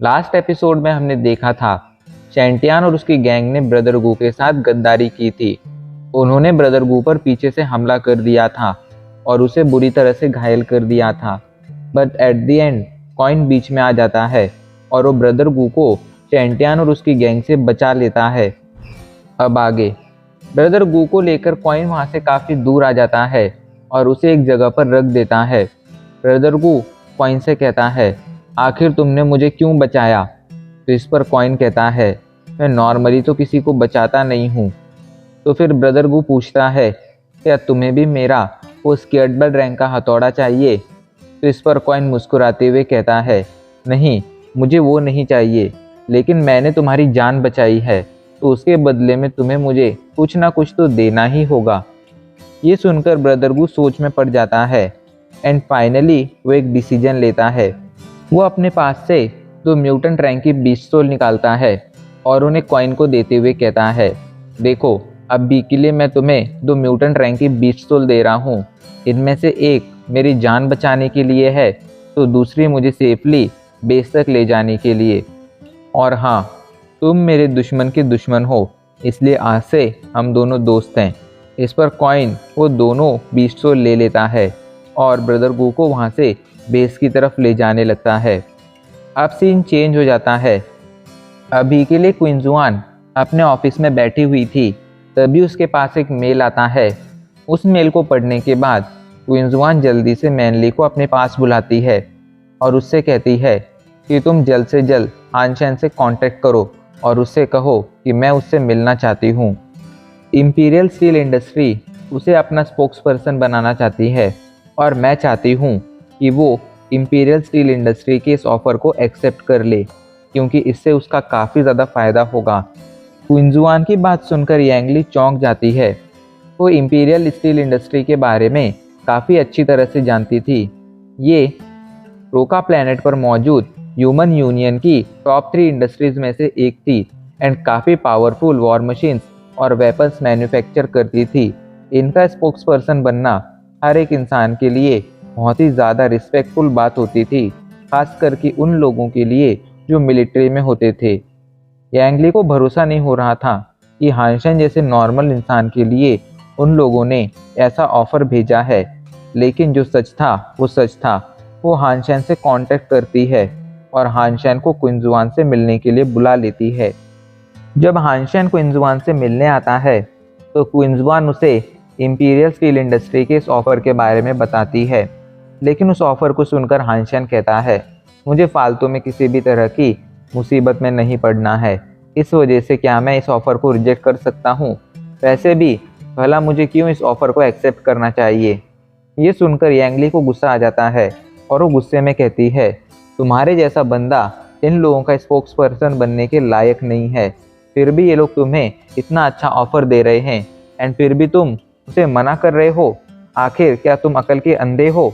Last episode में हमने देखा था शैंटियान और उसकी गैंग ने ब्रदर गू के साथ गद्दारी की थी। उन्होंने ब्रदर गू पर पीछे से हमला कर दिया था और उसे बुरी तरह से घायल कर दिया था। But at the end coin बीच में आ जाता है और वो ब्रदर गू को शैंटियान और उसकी गैंग से बचा लेता है। अब आगे ब्रदर गू को लेकर कॉइन वहाँ से काफ़ी दूर आ जाता है और उसे एक जगह पर रख देता है। ब्रदर गू कॉइन से कहता है, आखिर तुमने मुझे क्यों बचाया? तो इस पर कॉइन कहता है, मैं नॉर्मली तो किसी को बचाता नहीं हूँ। तो फिर ब्रदर गू पूछता है, क्या तुम्हें भी मेरा वो स्केटबर्ड रैंक का हथौड़ा चाहिए? तो इस पर कॉइन मुस्कुराते हुए कहता है, नहीं, मुझे वो नहीं चाहिए, लेकिन मैंने तुम्हारी जान बचाई है तो उसके बदले में तुम्हें मुझे कुछ ना कुछ तो देना ही होगा। ये सुनकर ब्रदर गू सोच में पड़ जाता है एंड फाइनली वो एक डिसीजन लेता है। वो अपने पास से 2 म्यूटेंट रैंक की बीस्ट सोल निकालता है और उन्हें कॉइन को देते हुए कहता है, देखो अभी के लिए मैं तुम्हें 2 म्यूटेंट रैंक की बीस्ट सोल दे रहा हूँ। इनमें से एक मेरी जान बचाने के लिए है तो दूसरी मुझे सेफली बेस तक ले जाने के लिए। और हाँ, तुम मेरे दुश्मन के दुश्मन हो, इसलिए आज से हम दोनों दोस्त हैं। इस पर कॉइन वो दोनों बीस्ट सोल ले लेता है और ब्रदर गू को वहाँ से बेस की तरफ ले जाने लगता है। अब सीन चेंज हो जाता है। अभी के लिए क्विंजुआन अपने ऑफिस में बैठी हुई थी, तभी उसके पास एक मेल आता है। उस मेल को पढ़ने के बाद क्विंजुआन जल्दी से मैनली को अपने पास बुलाती है और उससे कहती है कि तुम जल्द से जल्द हानशैन से कांटेक्ट करो और उससे कहो कि मैं उससे मिलना चाहती हूँ। इंपीरियल स्टील इंडस्ट्री उसे अपना स्पोक्स पर्सन बनाना चाहती है और मैं चाहती हूँ कि वो इंपीरियल स्टील इंडस्ट्री के इस ऑफ़र को एक्सेप्ट कर ले, क्योंकि इससे उसका काफ़ी ज़्यादा फ़ायदा होगा। क्विंजुआन की बात सुनकर यांगली चौंक जाती है। वो इंपीरियल स्टील इंडस्ट्री के बारे में काफ़ी अच्छी तरह से जानती थी। ये रोका प्लैनेट पर मौजूद ह्यूमन यूनियन की टॉप 3 इंडस्ट्रीज़ में से एक थी एंड काफ़ी पावरफुल वॉर मशीन्स और वेपन्स मैन्युफैक्चर करती थी। इनका स्पोक्स पर्सन बनना हर एक इंसान के लिए बहुत ही ज़्यादा रिस्पेक्टफुल बात होती थी, खास करके उन लोगों के लिए जो मिलिट्री में होते थे। यांगली को भरोसा नहीं हो रहा था कि हानशेन जैसे नॉर्मल इंसान के लिए उन लोगों ने ऐसा ऑफ़र भेजा है, लेकिन जो सच था वो सच था। वो हानशेन से कांटेक्ट करती है और हानशेन को क्विंजुआन से मिलने के लिए बुला लेती है। जब हानशेन क्विंजुआन से मिलने आता है तो क्विंजुआन उसे इंपीरियल स्टील इंडस्ट्री के इस ऑफ़र के बारे में बताती है, लेकिन उस ऑफ़र को सुनकर हानशेन कहता है, मुझे फालतू में किसी भी तरह की मुसीबत में नहीं पड़ना है, इस वजह से क्या मैं इस ऑफ़र को रिजेक्ट कर सकता हूँ? वैसे भी भला मुझे क्यों इस ऑफ़र को एक्सेप्ट करना चाहिए? ये सुनकर यांगली को गुस्सा आ जाता है और वो गुस्से में कहती है, तुम्हारे जैसा बंदा इन लोगों का स्पोक्स पर्सन बनने के लायक नहीं है, फिर भी ये लोग तुम्हें इतना अच्छा ऑफ़र दे रहे हैं एंड फिर भी तुम उसे मना कर रहे हो। आखिर क्या तुम अकल के अंधे हो?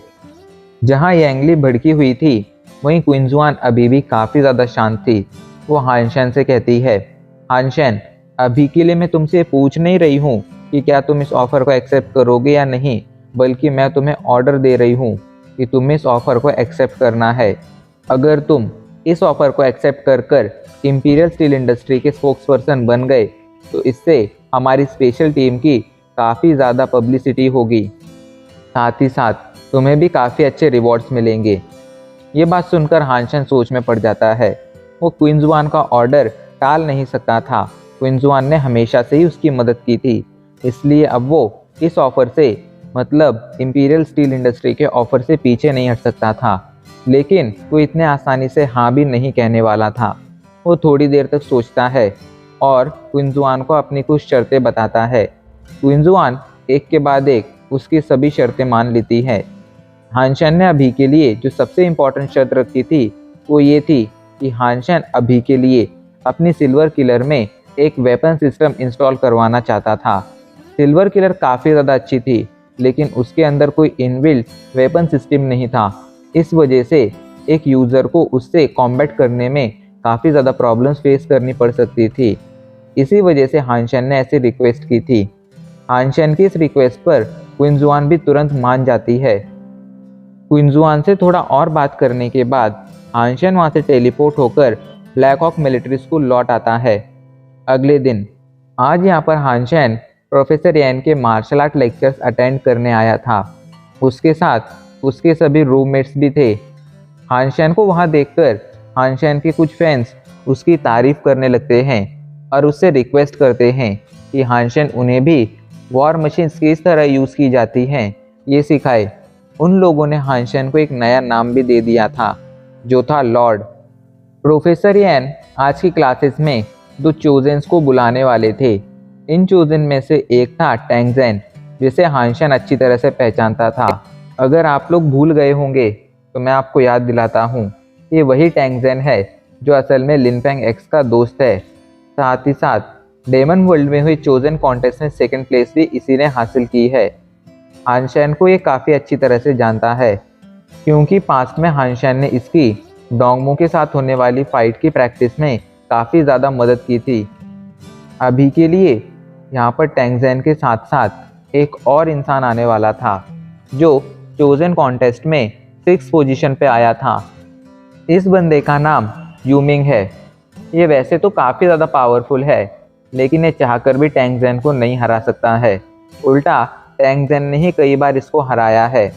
जहाँ यांगली भड़की हुई थी, वहीं क्विंजुआन अभी भी काफ़ी ज़्यादा शांत थी। वो हानशेन से कहती है, हानशेन, अभी के लिए मैं तुमसे पूछ नहीं रही हूँ कि क्या तुम इस ऑफ़र को एक्सेप्ट करोगे या नहीं, बल्कि मैं तुम्हें ऑर्डर दे रही हूँ कि तुम्हें इस ऑफ़र को एक्सेप्ट करना है। अगर तुम इस ऑफ़र को एक्सेप्ट कर इंपीरियल स्टील इंडस्ट्री के स्पोक्स पर्सन बन गए तो इससे हमारी स्पेशल टीम की काफ़ी ज़्यादा पब्लिसिटी होगी, साथ ही साथ तुम्हें भी काफ़ी अच्छे रिवॉर्ड्स मिलेंगे। ये बात सुनकर हानशेन सोच में पड़ जाता है। वो क्विंजुआन का ऑर्डर टाल नहीं सकता था। क्विंजुआन ने हमेशा से ही उसकी मदद की थी, इसलिए अब वो इस ऑफ़र से, मतलब इंपीरियल स्टील इंडस्ट्री के ऑफ़र से पीछे नहीं हट सकता था। लेकिन वो इतने आसानी से हाँ भी नहीं कहने वाला था। वो थोड़ी देर तक सोचता है और क्विंजुआन को अपनी कुछ शर्तें बताता है। क्विंजुआन एक के बाद एक उसकी सभी शर्तें मान लेती है। हानशेन ने अभी के लिए जो सबसे इम्पोर्टेंट शर्त रखी थी वो ये थी कि हानशेन अभी के लिए अपनी सिल्वर किलर में एक वेपन सिस्टम इंस्टॉल करवाना चाहता था। सिल्वर किलर काफ़ी ज़्यादा अच्छी थी, लेकिन उसके अंदर कोई इनबिल्ट वेपन सिस्टम नहीं था। इस वजह से एक यूज़र को उससे कॉम्बैट करने में काफ़ी ज़्यादा प्रॉब्लम्स फेस करनी पड़ सकती थी। इसी वजह से हानशेन ने ऐसी रिक्वेस्ट की थी। हानशेन की इस रिक्वेस्ट पर क्विंजुआन भी तुरंत मान जाती है। क्विंजुआन से थोड़ा और बात करने के बाद हानशन वहाँ से टेलीपोर्ट होकर ब्लैक हॉक मिलिट्री स्कूल लौट आता है। अगले दिन आज यहाँ पर हानशन प्रोफेसर यैन के मार्शल आर्ट लेक्चर्स अटेंड करने आया था। उसके साथ उसके सभी रूममेट्स भी थे। हानशन को वहाँ देखकर हानशन के कुछ फैंस उसकी तारीफ करने लगते हैं और उससे रिक्वेस्ट करते हैं कि हानशन उन्हें भी वॉर मशीन्स किस तरह यूज़ की जाती हैं ये सिखाए। उन लोगों ने हानशन को एक नया नाम भी दे दिया था, जो था लॉर्ड। प्रोफेसर यैन आज की क्लासेस में दो चोजेंस को बुलाने वाले थे। इन चोजन में से एक था टैंगजेन, जिसे हानशन अच्छी तरह से पहचानता था। अगर आप लोग भूल गए होंगे तो मैं आपको याद दिलाता हूँ, ये वही टैंगजेन है जो असल में लिनफेंग एक्स का दोस्त है। साथ ही साथ डेमन वर्ल्ड में हुई चोजन कॉन्टेस्ट में सेकंड प्लेस भी इसी ने हासिल की है। हानशन को ये काफ़ी अच्छी तरह से जानता है, क्योंकि पास्ट में हानशन ने इसकी डोंगमो के साथ होने वाली फाइट की प्रैक्टिस में काफ़ी ज़्यादा मदद की थी। अभी के लिए यहाँ पर टैंगजेन के साथ साथ एक और इंसान आने वाला था, जो चोजन कॉन्टेस्ट में 6th पोजीशन पे आया था। इस बंदे का नाम यूमिंग है। ये वैसे तो काफ़ी ज़्यादा पावरफुल है, लेकिन ये चाहकर भी टैंगजेन को नहीं हरा सकता है। उल्टा टैंगजेन ने ही कई बार इसको हराया है।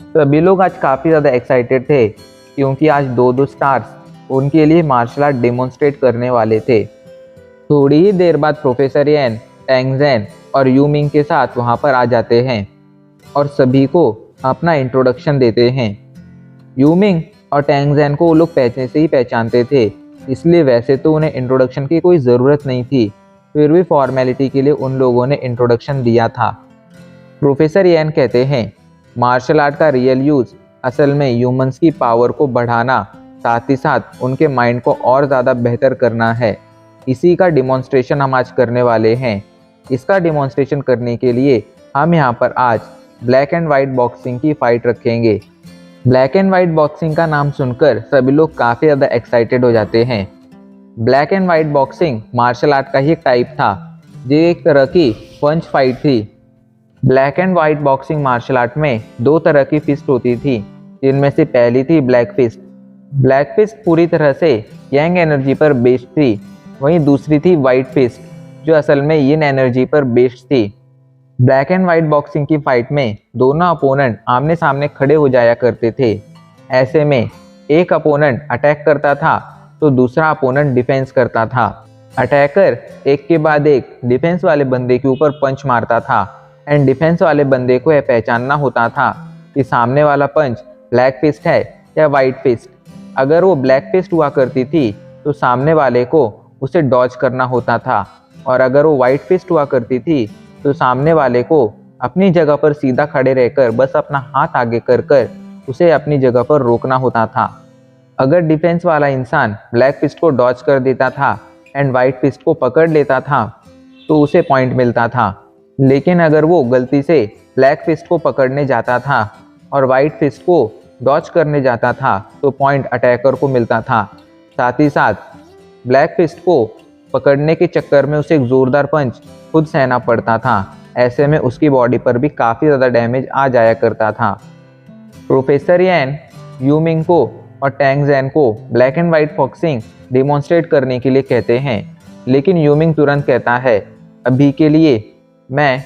सभी लोग आज काफ़ी ज़्यादा एक्साइटेड थे, क्योंकि आज दो स्टार्स उनके लिए मार्शल आर्ट डेमोन्स्ट्रेट करने वाले थे। थोड़ी ही देर बाद प्रोफेसर यैन, टैंगजेन और यूमिंग के साथ वहाँ पर आ जाते हैं और सभी को अपना इंट्रोडक्शन देते हैं। यूमिंग और टैंगजेन को वो लोग पहले से ही पहचानते थे, इसलिए वैसे तो उन्हें इंट्रोडक्शन की कोई ज़रूरत नहीं थी, फिर भी फॉर्मेलिटी के लिए उन लोगों ने इंट्रोडक्शन दिया था। प्रोफेसर यैन कहते हैं, मार्शल आर्ट का रियल यूज़ असल में ह्यूमंस की पावर को बढ़ाना, साथ ही साथ उनके माइंड को और ज़्यादा बेहतर करना है। इसी का डिमॉन्स्ट्रेशन हम आज करने वाले हैं। इसका डिमॉन्स्ट्रेशन करने के लिए हम यहाँ पर आज ब्लैक एंड वाइट बॉक्सिंग की फ़ाइट रखेंगे। ब्लैक एंड वाइट बॉक्सिंग का नाम सुनकर सभी लोग काफ़ी ज़्यादा एक्साइटेड हो जाते हैं। Black and white boxing martial art का ही एक टाइप था, जो एक तरह की पंच फाइट थी। Black and white boxing martial art में दो तरह की फिस्ट होती थी, जिनमें से पहली थी ब्लैक फिस्ट। ब्लैक फिस्ट पूरी तरह से यंग एनर्जी पर बेस्ड थी, वहीं दूसरी थी वाइट फिस्ट, जो असल में यिन एनर्जी पर बेस्ड थी। ब्लैक एंड वाइट बॉक्सिंग की फाइट में दोनों अपोनेंट आमने सामने खड़े हो जाया करते थे। ऐसे में एक अपोनेंट अटैक करता था तो दूसरा अपोनेंट डिफेंस करता था। अटैकर एक के बाद एक डिफेंस वाले बंदे के ऊपर पंच मारता था एंड डिफेंस वाले बंदे को यह पहचानना होता था कि सामने वाला पंच ब्लैक फिस्ट है या वाइट फिस्ट। अगर वो ब्लैक फिस्ट हुआ करती थी तो सामने वाले को उसे डॉज करना होता था, और अगर वो वाइट फिस्ट हुआ करती थी तो सामने वाले को अपनी जगह पर सीधा खड़े रहकर बस अपना हाथ आगे कर कर उसे अपनी जगह पर रोकना होता था। अगर डिफेंस वाला इंसान ब्लैक फिस्ट को डॉज कर देता था एंड वाइट फिस्ट को पकड़ लेता था तो उसे पॉइंट मिलता था, लेकिन अगर वो गलती से ब्लैक फिस्ट को पकड़ने जाता था और वाइट फिस्ट को डॉज करने जाता था तो पॉइंट अटैकर को मिलता था। साथ ही साथ ब्लैक फिस्ट को पकड़ने के चक्कर में उसे एक ज़ोरदार पंच खुद सहना पड़ता था। ऐसे में उसकी बॉडी पर भी काफ़ी ज़्यादा डैमेज आ जाया करता था। प्रोफेसर यैन यूमिंग को और टैंगजेन को black and white boxing demonstrate करने के लिए कहते हैं, लेकिन यूमिंग तुरंत कहता है, अभी के लिए मैं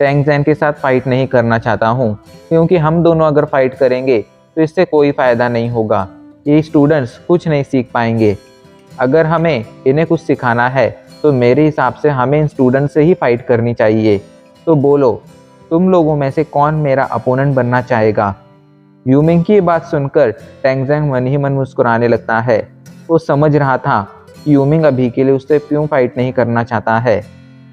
टैंगजेन के साथ फाइट नहीं करना चाहता हूँ, क्योंकि हम दोनों अगर फाइट करेंगे तो इससे कोई फ़ायदा नहीं होगा। ये स्टूडेंट्स कुछ नहीं सीख पाएंगे। अगर हमें इन्हें कुछ सिखाना है तो मेरे हिसाब से हमें इन स्टूडेंट से ही फाइट करनी चाहिए। तो बोलो, तुम लोगों में से कौन मेरा अपोनेंट बनना चाहेगा? यूमिंग की बात सुनकर टैंगजेन मन ही मन मुस्कुराने लगता है। वो समझ रहा था कि यूमिंग अभी के लिए उससे क्यों फाइट नहीं करना चाहता है।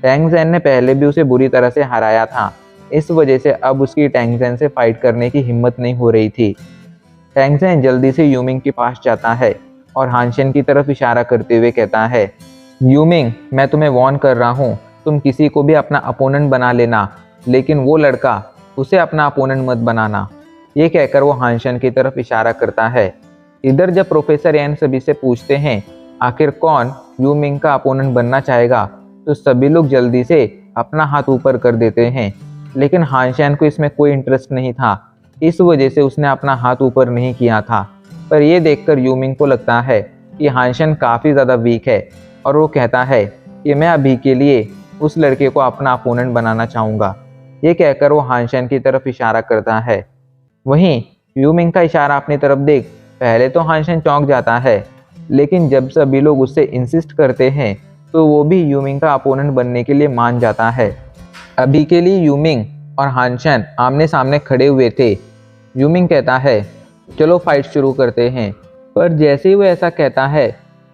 टैंगजेन ने पहले भी उसे बुरी तरह से हराया था, इस वजह से अब उसकी टैंगजेन से फाइट करने की हिम्मत नहीं हो रही थी। टैंगजेन जल्दी से यूमिंग के पास जाता है और हानशन की तरफ इशारा करते हुए कहता है, यूमिंग, मैं तुम्हें वार्न कर रहा हूँ, तुम किसी को भी अपना अपोनेंट बना लेना, लेकिन वो लड़का, उसे अपना अपोनेंट मत बनाना। ये कहकर वो हानशन की तरफ इशारा करता है। इधर जब प्रोफेसर यैन सभी से पूछते हैं आखिर कौन यूमिंग का अपोनेंट बनना चाहेगा, तो सभी लोग जल्दी से अपना हाथ ऊपर कर देते हैं, लेकिन हानशन को इसमें कोई इंटरेस्ट नहीं था, इस वजह से उसने अपना हाथ ऊपर नहीं किया था। पर ये देखकर यूमिंग को लगता है कि हानशन काफ़ी ज़्यादा वीक है और वो कहता है कि मैं अभी के लिए उस लड़के को अपना अपोनेंट बनाना चाहूँगा। ये कहकर वो हानशन की तरफ इशारा करता है। वहीं यूमिंग का इशारा अपनी तरफ देख पहले तो हानशन चौंक जाता है, लेकिन जब सभी लोग उससे इंसिस्ट करते हैं तो वो भी यूमिंग का अपोनेंट बनने के लिए मान जाता है। अभी के लिए यूमिंग और हानशन आमने सामने खड़े हुए थे। यूमिंग कहता है चलो फाइट शुरू करते हैं, पर जैसे ही वो ऐसा कहता है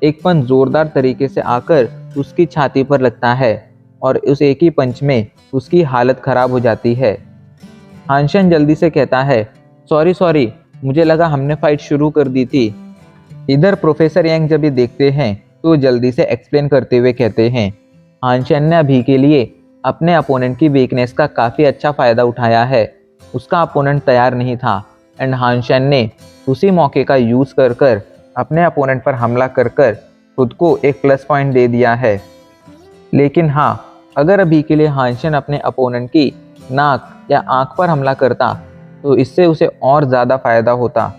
एक पंच जोरदार तरीके से आकर उसकी छाती पर लगता है और उस एक ही पंच में उसकी हालत खराब हो जाती है। हानशन जल्दी से कहता है सॉरी, मुझे लगा हमने फाइट शुरू कर दी थी। इधर प्रोफेसर यंग जब ये देखते हैं तो जल्दी से एक्सप्लेन करते हुए कहते हैं हानशन ने अभी के लिए अपने अपोनेंट की वीकनेस का काफ़ी अच्छा फ़ायदा उठाया है। उसका अपोनेंट तैयार नहीं था एंड हानशन ने उसी मौके का यूज़ कर कर अपने अपोनेंट पर हमला कर कर खुद को एक प्लस पॉइंट दे दिया है। लेकिन हाँ, अगर अभी के लिए हानशन अपने अपोनेंट की नाक या आँख पर हमला करता तो इससे उसे और ज़्यादा फ़ायदा होता।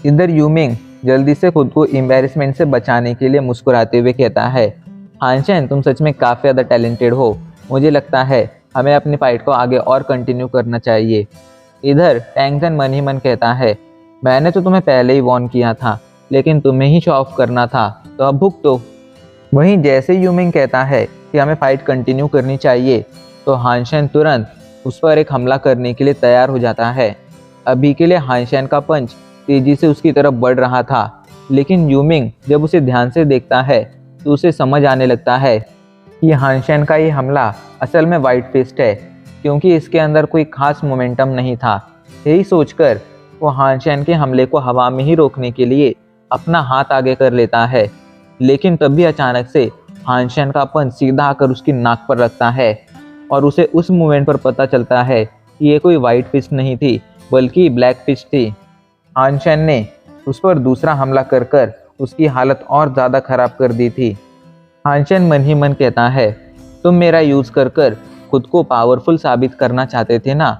इधर यूमिंग जल्दी से खुद को एम्बैरेसमेंट से बचाने के लिए मुस्कुराते हुए कहता है हानशन तुम सच में काफ़ी ज़्यादा टैलेंटेड हो। मुझे लगता है हमें अपनी फाइट को आगे और कंटिन्यू करना चाहिए। इधर टैंगजन मन ही मन कहता है मैंने तो तुम्हें पहले ही वॉर्न किया था, लेकिन तुम्हें ही शो ऑफ करना था, तो अब भुगतो। वहीं जैसे यूमिंग कहता है कि हमें फाइट कंटिन्यू करनी चाहिए तो हानशन तुरंत उस पर एक हमला करने के लिए तैयार हो जाता है। अभी के लिए हानशन का पंच तेजी से उसकी तरफ बढ़ रहा था, लेकिन यूमिंग जब उसे ध्यान से देखता है तो उसे समझ आने लगता है कि हानशन का ये हमला असल में वाइट फिस्ट है, क्योंकि इसके अंदर कोई खास मोमेंटम नहीं था। यही सोचकर वो हानशन के हमले को हवा में ही रोकने के लिए अपना हाथ आगे कर लेता है, लेकिन तभी अचानक से हानशन का पंच सीधा आकर उसकी नाक पर लगता है और उसे उस मोमेंट पर पता चलता है कि ये कोई वाइट फिस्ट नहीं थी बल्कि ब्लैक फिस्ट थी। हानशन ने उस पर दूसरा हमला कर कर उसकी हालत और ज़्यादा खराब कर दी थी। हानशन मन ही मन कहता है तुम मेरा यूज़ कर कर खुद को पावरफुल साबित करना चाहते थे ना,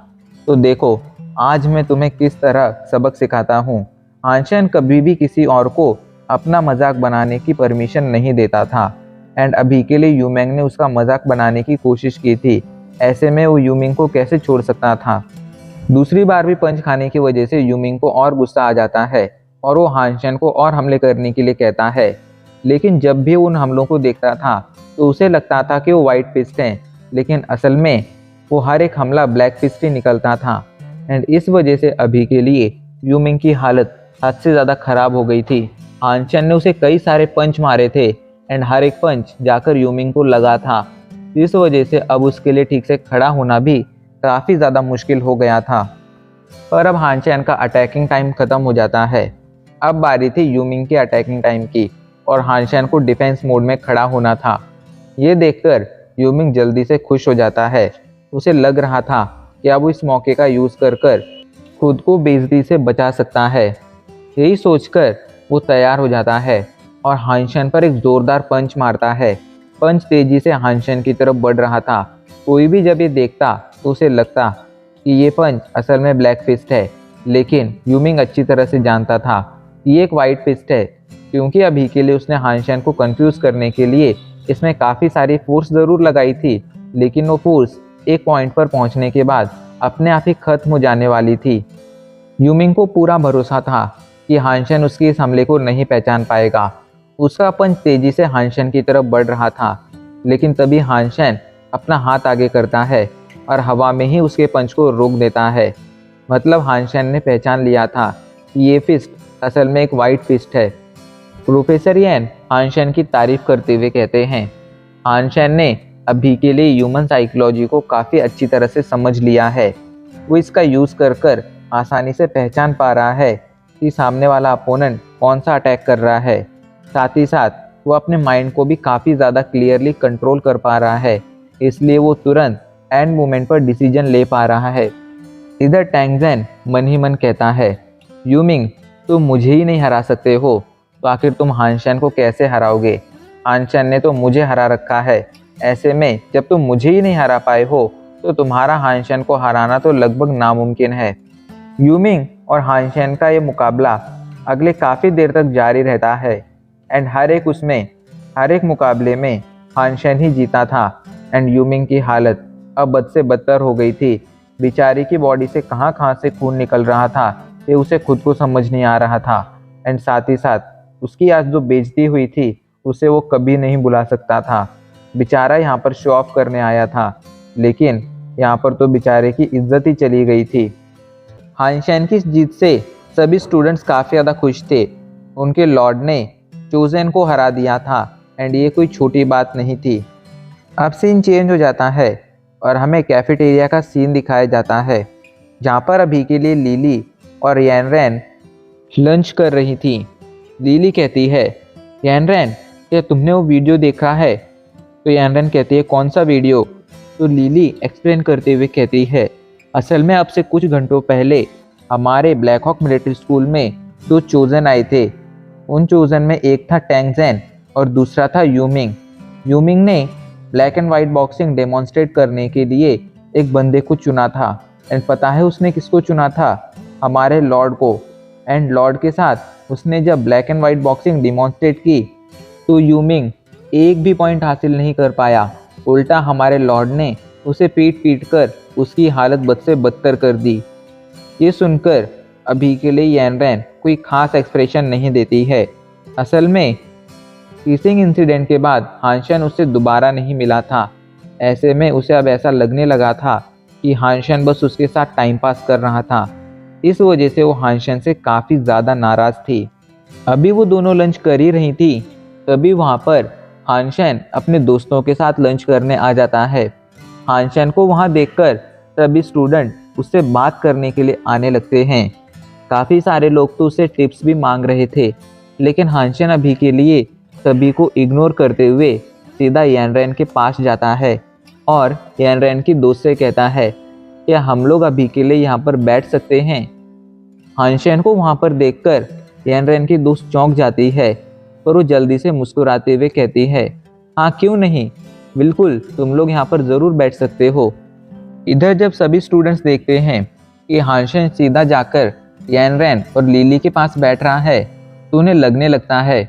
तो देखो आज मैं तुम्हें किस तरह सबक सिखाता हूँ। हानशन कभी भी किसी और को अपना मजाक बनाने की परमिशन नहीं देता था एंड अभी के लिए यूमिंग ने उसका मजाक बनाने की कोशिश की थी। ऐसे में वो यूमिंग को कैसे छोड़ सकता था। दूसरी बार भी पंच खाने की वजह से यूमिंग को और गुस्सा आ जाता है और वो हानशन को और हमले करने के लिए कहता है, लेकिन जब भी उन हमलों को देखता था तो उसे लगता था कि वो वाइट फिस्ट हैं, लेकिन असल में वो हर एक हमला ब्लैक फिस्ट ही निकलता था एंड इस वजह से अभी के लिए यूमिंग की हालत हद से ज़्यादा खराब हो गई थी। हानशन ने उसे कई सारे पंच मारे थे एंड हर एक पंच जाकर यूमिंग को लगा था, इस वजह से अब उसके लिए ठीक से खड़ा होना भी काफ़ी ज़्यादा मुश्किल हो गया था। पर अब हानशन का अटैकिंग टाइम ख़त्म हो जाता है। अब बारी थी यूमिंग के अटैकिंग टाइम की और हानशन को डिफेंस मोड में खड़ा होना था। ये देखकर यूमिंग जल्दी से खुश हो जाता है। उसे लग रहा था कि अब वो इस मौके का यूज़ कर कर खुद को बेइज्जती से बचा सकता है। यही सोचकर वो तैयार हो जाता है और हानशन पर एक ज़ोरदार पंच मारता है। पंच तेजी से हानशन की तरफ बढ़ रहा था। कोई भी जब ये देखता तो उसे लगता कि ये पंच असल में ब्लैक फिस्ट है, लेकिन यूमिंग अच्छी तरह से जानता था कि ये एक वाइट फिस्ट है, क्योंकि अभी के लिए उसने हानशन को कंफ्यूज करने के लिए इसमें काफ़ी सारी फोर्स ज़रूर लगाई थी, लेकिन वो फोर्स एक पॉइंट पर पहुंचने के बाद अपने आप ही खत्म हो जाने वाली थी। यूमिंग को पूरा भरोसा था कि हानशन उसके इस हमले को नहीं पहचान पाएगा। उसका पंच तेजी से हानशन की तरफ बढ़ रहा था, लेकिन तभी हानशन अपना हाथ आगे करता है और हवा में ही उसके पंच को रोक देता है। मतलब हानशन ने पहचान लिया था कि ये फिस्ट असल में एक वाइट फिस्ट है। प्रोफेसर येन हानशन की तारीफ करते हुए कहते हैं हानशन ने अभी के लिए ह्यूमन साइकोलॉजी को काफ़ी अच्छी तरह से समझ लिया है। वो इसका यूज़ कर कर आसानी से पहचान पा रहा है कि सामने वाला अपोनेंट कौन सा अटैक कर रहा है। साथ ही साथ वो अपने माइंड को भी काफ़ी ज़्यादा क्लियरली कंट्रोल कर पा रहा है, इसलिए वो तुरंत एंड मोमेंट पर डिसीजन ले पा रहा है। इधर टैंगजन मन ही मन कहता है यूमिंग तुम मुझे ही नहीं हरा सकते हो, तो आखिर तुम हानशन को कैसे हराओगे। हानशन ने तो मुझे हरा रखा है, ऐसे में जब तुम मुझे ही नहीं हरा पाए हो तो तुम्हारा हानशन को हराना तो लगभग नामुमकिन है। यूमिंग और हानशन का ये मुकाबला अगले काफ़ी देर तक जारी रहता है एंड हर एक मुकाबले में हानशन ही जीता था एंड यूमिंग की हालत अब बद से बदतर हो गई थी। बेचारी की बॉडी से कहाँ से खून निकल रहा था ये उसे खुद को समझ नहीं आ रहा था एंड साथ ही साथ उसकी आज जो बेइज्जती हुई थी उसे वो कभी नहीं भुला सकता था। बेचारा यहाँ पर शो ऑफ करने आया था लेकिन यहाँ पर तो बेचारे की इज्जत ही चली गई थी। हानशन की इस जीत से सभी स्टूडेंट्स काफ़ी ज़्यादा खुश थे। उनके लॉर्ड ने चोजेन को हरा दिया था एंड ये कोई छोटी बात नहीं थी। अब सीन चेंज हो जाता है और हमें कैफेटेरिया का सीन दिखाया जाता है जहाँ पर अभी के लिए लिली और यानरेन लंच कर रही थी। लिली कहती है, यानरेन क्या तुमने वो वीडियो देखा है? तो यानरेन कहती है, कौन सा वीडियो? तो लिली एक्सप्लेन करते हुए कहती है, असल में अब से कुछ घंटों पहले हमारे ब्लैक हॉक मिलिट्री स्कूल में 2 चोजन आए थे। उन चोजन में एक था टैंगजेन और दूसरा था यूमिंग। यूमिंग ने black and white boxing demonstrate करने के लिए एक बंदे को चुना था एंड पता है उसने किसको चुना था? हमारे लॉर्ड को। एंड लॉर्ड के साथ उसने जब black and white boxing demonstrate की तो यूमिंग एक भी पॉइंट हासिल नहीं कर पाया। उल्टा हमारे लॉर्ड ने उसे पीट कर उसकी हालत बद से बदतर कर दी। ये सुनकर अभी के लिए यानरेन कोई खास एक्सप्रेशन नहीं देती है। असल में टीसिंग इंसिडेंट के बाद हानशन उससे दोबारा नहीं मिला था। ऐसे में उसे अब ऐसा लगने लगा था कि हानशन बस उसके साथ टाइम पास कर रहा था। इस वजह से वो हानशन से काफ़ी ज़्यादा नाराज़ थी। अभी वो दोनों लंच कर ही रही थी तभी वहाँ पर हानशन अपने दोस्तों के साथ लंच करने आ जाता है। हानशन को वहाँ देखकर सभी स्टूडेंट उससे बात करने के लिए आने लगते हैं। काफ़ी सारे लोग तो उससे टिप्स भी मांग रहे थे लेकिन हानशन अभी के लिए सभी को इग्नोर करते हुए सीधा यानरेन के पास जाता है और यानरेन की दोस्त से कहता है, क्या हम लोग अभी के लिए यहाँ पर बैठ सकते हैं? हानशन को वहाँ पर देखकर यानरेन की दोस्त चौंक जाती है पर वो जल्दी से मुस्कुराते हुए कहती है, हाँ क्यों नहीं, बिल्कुल तुम लोग यहाँ पर ज़रूर बैठ सकते हो। इधर जब सभी स्टूडेंट्स देखते हैं कि हानशन सीधा जाकर यानरेन और लिली के पास बैठ रहा है तो उन्हें लगने लगता है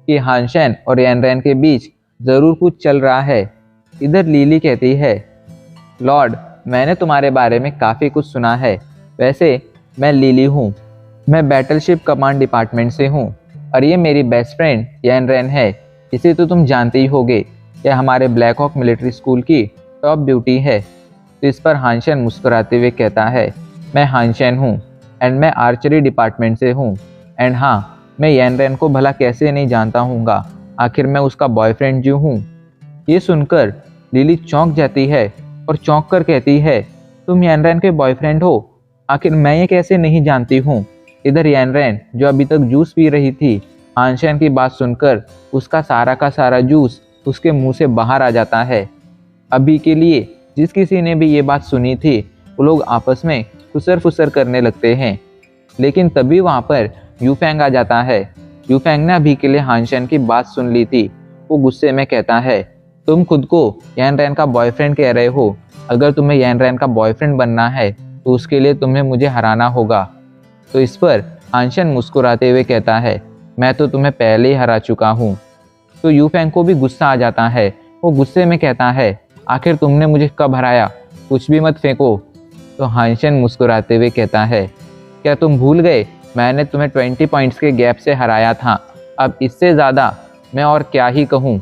कि हानशन और यानरेन के बीच ज़रूर कुछ चल रहा है। इधर लिली कहती है, लॉर्ड मैंने तुम्हारे बारे में काफ़ी कुछ सुना है। वैसे मैं लिली हूँ, मैं बैटलशिप कमांड डिपार्टमेंट से हूँ और ये मेरी बेस्ट फ्रेंड यानरेन है। इसे तो तुम जानते ही होगे, यह हमारे ब्लैक हॉक मिलिट्री स्कूल की टॉप ब्यूटी है। तो इस पर हानशन मुस्कुराते हुए कहता है, मैं हानशन हूँ एंड मैं आर्चरी डिपार्टमेंट से हूँ एंड हाँ मैं यानरेन को भला कैसे नहीं जानता हूँगा, आखिर मैं उसका बॉयफ्रेंड जो हूँ। ये सुनकर लिली चौंक जाती है और चौंक कर कहती है, तुम यानरेन के बॉयफ्रेंड हो? आखिर मैं ये कैसे नहीं जानती हूँ। इधर यानरेन जो अभी तक जूस पी रही थी हानशन की बात सुनकर उसका सारा का सारा जूस उसके मुंह से बाहर आ जाता है। अभी के लिए जिस किसी ने भी ये बात सुनी थी वो लोग आपस में खुसर फुसर करने लगते हैं लेकिन तभी वहाँ पर यूफेंग आ जाता है। यूफेंग ने अभी के लिए हानशन की बात सुन ली थी। वो गुस्से में कहता है, तुम खुद को यानरेन का बॉयफ्रेंड कह रहे हो, अगर तुम्हें यानरेन का बॉयफ्रेंड बनना है तो उसके लिए तुम्हें मुझे हराना होगा। तो इस पर हानशन मुस्कुराते हुए कहता है, मैं तो तुम्हें पहले ही हरा चुका हूँ। तो यूफेंग को भी गुस्सा आ जाता है। वो गुस्से में कहता है, आखिर तुमने मुझे कब हराया, कुछ भी मत फेंको। तो हानशन मुस्कुराते हुए कहता है, क्या तुम भूल गए मैंने तुम्हें 20 पॉइंट्स के गैप से हराया था, अब इससे ज़्यादा मैं और क्या ही कहूँ।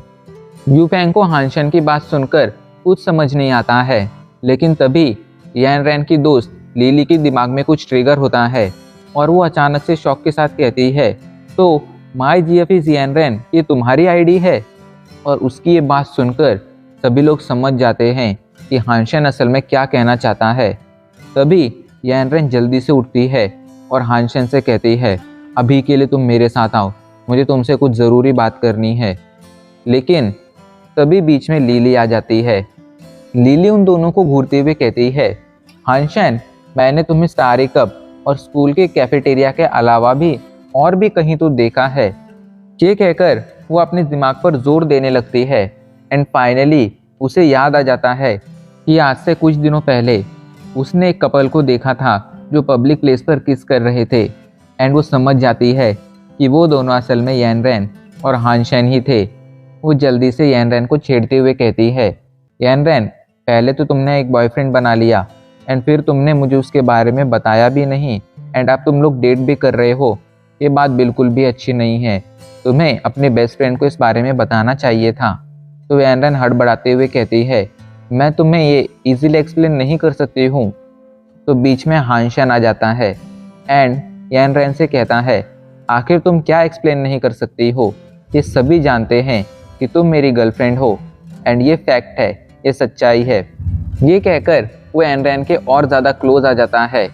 यूफेंग को हानशन की बात सुनकर कुछ समझ नहीं आता है लेकिन तभी यानरेन की दोस्त लिली के दिमाग में कुछ ट्रिगर होता है और वो अचानक से शौक के साथ कहती है, तो माई जीएफ इज यानरेन, ये तुम्हारी आईडी है? और उसकी ये बात सुनकर सभी लोग समझ जाते हैं कि हानशन असल में क्या कहना चाहता है। तभी यानरेन जल्दी से उठती है और हानशन से कहती है, अभी के लिए तुम मेरे साथ आओ, मुझे तुमसे कुछ ज़रूरी बात करनी है। लेकिन तभी बीच में लिली आ जाती है। लिली उन दोनों को घूरते हुए कहती है, हानशन मैंने तुम्हें स्टारी कप और स्कूल के कैफेटेरिया के अलावा भी और भी कहीं तो देखा है। ये कहकर वो अपने दिमाग पर जोर देने लगती है एंड फाइनली उसे याद आ जाता है कि आज से कुछ दिनों पहले उसने एक कपल को देखा था जो पब्लिक प्लेस पर किस कर रहे थे। एंड वो समझ जाती है कि वो दोनों असल में यानरेन और हानशेन ही थे। वो जल्दी से यानरेन को छेड़ते हुए कहती है, यानरेन, पहले तो तुमने एक बॉयफ्रेंड बना लिया एंड फिर तुमने मुझे उसके बारे में बताया भी नहीं, एंड अब तुम लोग डेट भी कर रहे हो। ये बात बिल्कुल भी अच्छी नहीं है। तुम्हें अपने बेस्ट फ्रेंड को इस बारे में बताना चाहिए था। तो यानरेन हड़बड़ाते हुए कहती है, मैं तुम्हें ये इजीली एक्सप्लेन नहीं कर सकती हूँ। तो बीच में हानशेन आ जाता है एंड यानरेन से कहता है, आखिर तुम क्या एक्सप्लेन नहीं कर सकती हो? ये सभी जानते हैं कि तुम मेरी गर्लफ्रेंड हो एंड ये फैक्ट है, ये सच्चाई है। ये कहकर वो यानरेन के और ज़्यादा क्लोज आ जाता है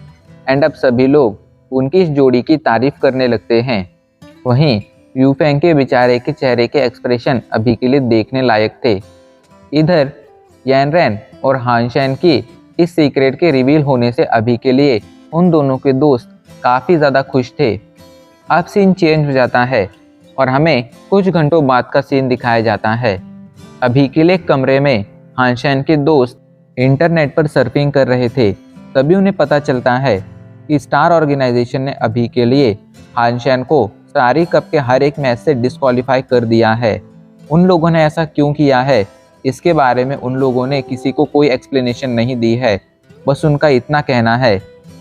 एंड अब सभी लोग उनकी इस जोड़ी की तारीफ करने लगते हैं। वहीं यूफेंग के बेचारे के चेहरे के एक्सप्रेशन अभी के लिए देखने लायक थे। इधर यानरेन और हानशेन की इस सीक्रेट के रिवील होने से अभी के लिए उन दोनों के दोस्त काफ़ी ज़्यादा खुश थे। अब सीन चेंज हो जाता है और हमें कुछ घंटों बाद का सीन दिखाया जाता है। अभी के लिए कमरे में हानशेन के दोस्त इंटरनेट पर सर्फिंग कर रहे थे। तभी उन्हें पता चलता है कि स्टार ऑर्गेनाइजेशन ने अभी के लिए हानशेन को सारी कप के हर एक मैच से डिस्क्वालीफाई कर दिया है। उन लोगों ने ऐसा क्यों किया है, इसके बारे में उन लोगों ने किसी को कोई एक्सप्लेनेशन नहीं दी है। बस उनका इतना कहना है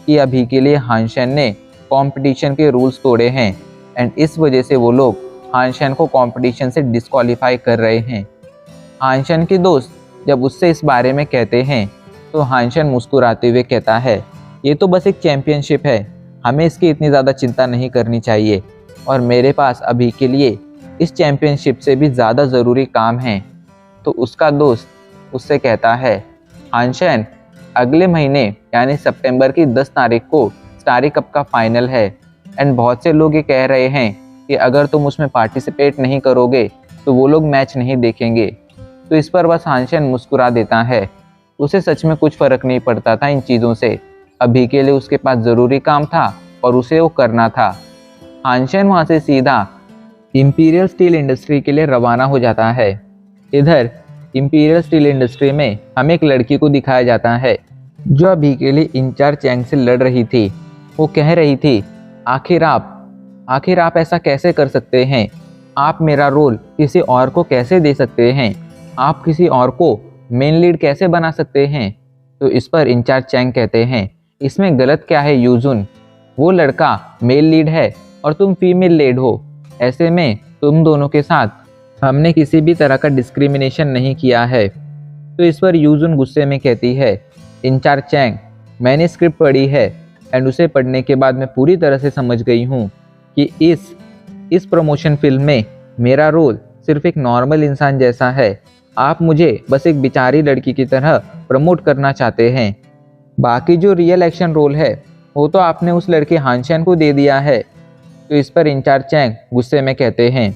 कि अभी के लिए हानशेन ने कंपटीशन के रूल्स तोड़े हैं एंड इस वजह से वो लोग हानशेन को कंपटीशन से डिस्क्वालीफाई कर रहे हैं। हानशेन के दोस्त जब उससे इस बारे में कहते हैं तो हानशेन मुस्कुराते हुए कहता है, ये तो बस एक चैंपियनशिप है, हमें इसकी इतनी ज़्यादा चिंता नहीं करनी चाहिए और मेरे पास अभी के लिए इस चैंपियनशिप से भी ज़्यादा ज़रूरी काम है। तो उसका दोस्त उससे कहता है, हानशेन, अगले महीने यानी सितंबर की 10 तारीख को स्टारी कप का फाइनल है एंड बहुत से लोग ये कह रहे हैं कि अगर तुम उसमें पार्टिसिपेट नहीं करोगे तो वो लोग मैच नहीं देखेंगे। तो इस पर बस हानशेन मुस्कुरा देता है। उसे सच में कुछ फ़र्क नहीं पड़ता था इन चीज़ों से। अभी के लिए उसके पास ज़रूरी काम था और उसे वो करना था। हानशेन वहाँ से सीधा इंपीरियल स्टील इंडस्ट्री के लिए रवाना हो जाता है। इधर इंपीरियल स्टील इंडस्ट्री में हमें एक लड़की को दिखाया जाता है जो अभी के लिए इंचार्ज चैंग से लड़ रही थी। वो कह रही थी, आखिर आप ऐसा कैसे कर सकते हैं? आप मेरा रोल किसी और को कैसे दे सकते हैं? आप किसी और को मेन लीड कैसे बना सकते हैं? तो इस पर इंचार्ज चैंग कहते हैं, इसमें गलत क्या है यूजुन? वो लड़का मेल लीड है और तुम फीमेल लीड हो। ऐसे में तुम दोनों के साथ हमने किसी भी तरह का डिस्क्रिमिनेशन नहीं किया है। तो इस पर यूजुन गुस्से में कहती है, इंचार्ज चैंग, मैंने स्क्रिप्ट पढ़ी है एंड उसे पढ़ने के बाद मैं पूरी तरह से समझ गई हूँ कि इस प्रमोशन फिल्म में मेरा रोल सिर्फ एक नॉर्मल इंसान जैसा है। आप मुझे बस एक बेचारी लड़की की तरह प्रमोट करना चाहते हैं। बाकी जो रियल एक्शन रोल है वो तो आपने उस लड़के हानशेन को दे दिया है। तो इस पर इंचार्ज चैंग गुस्से में कहते हैं,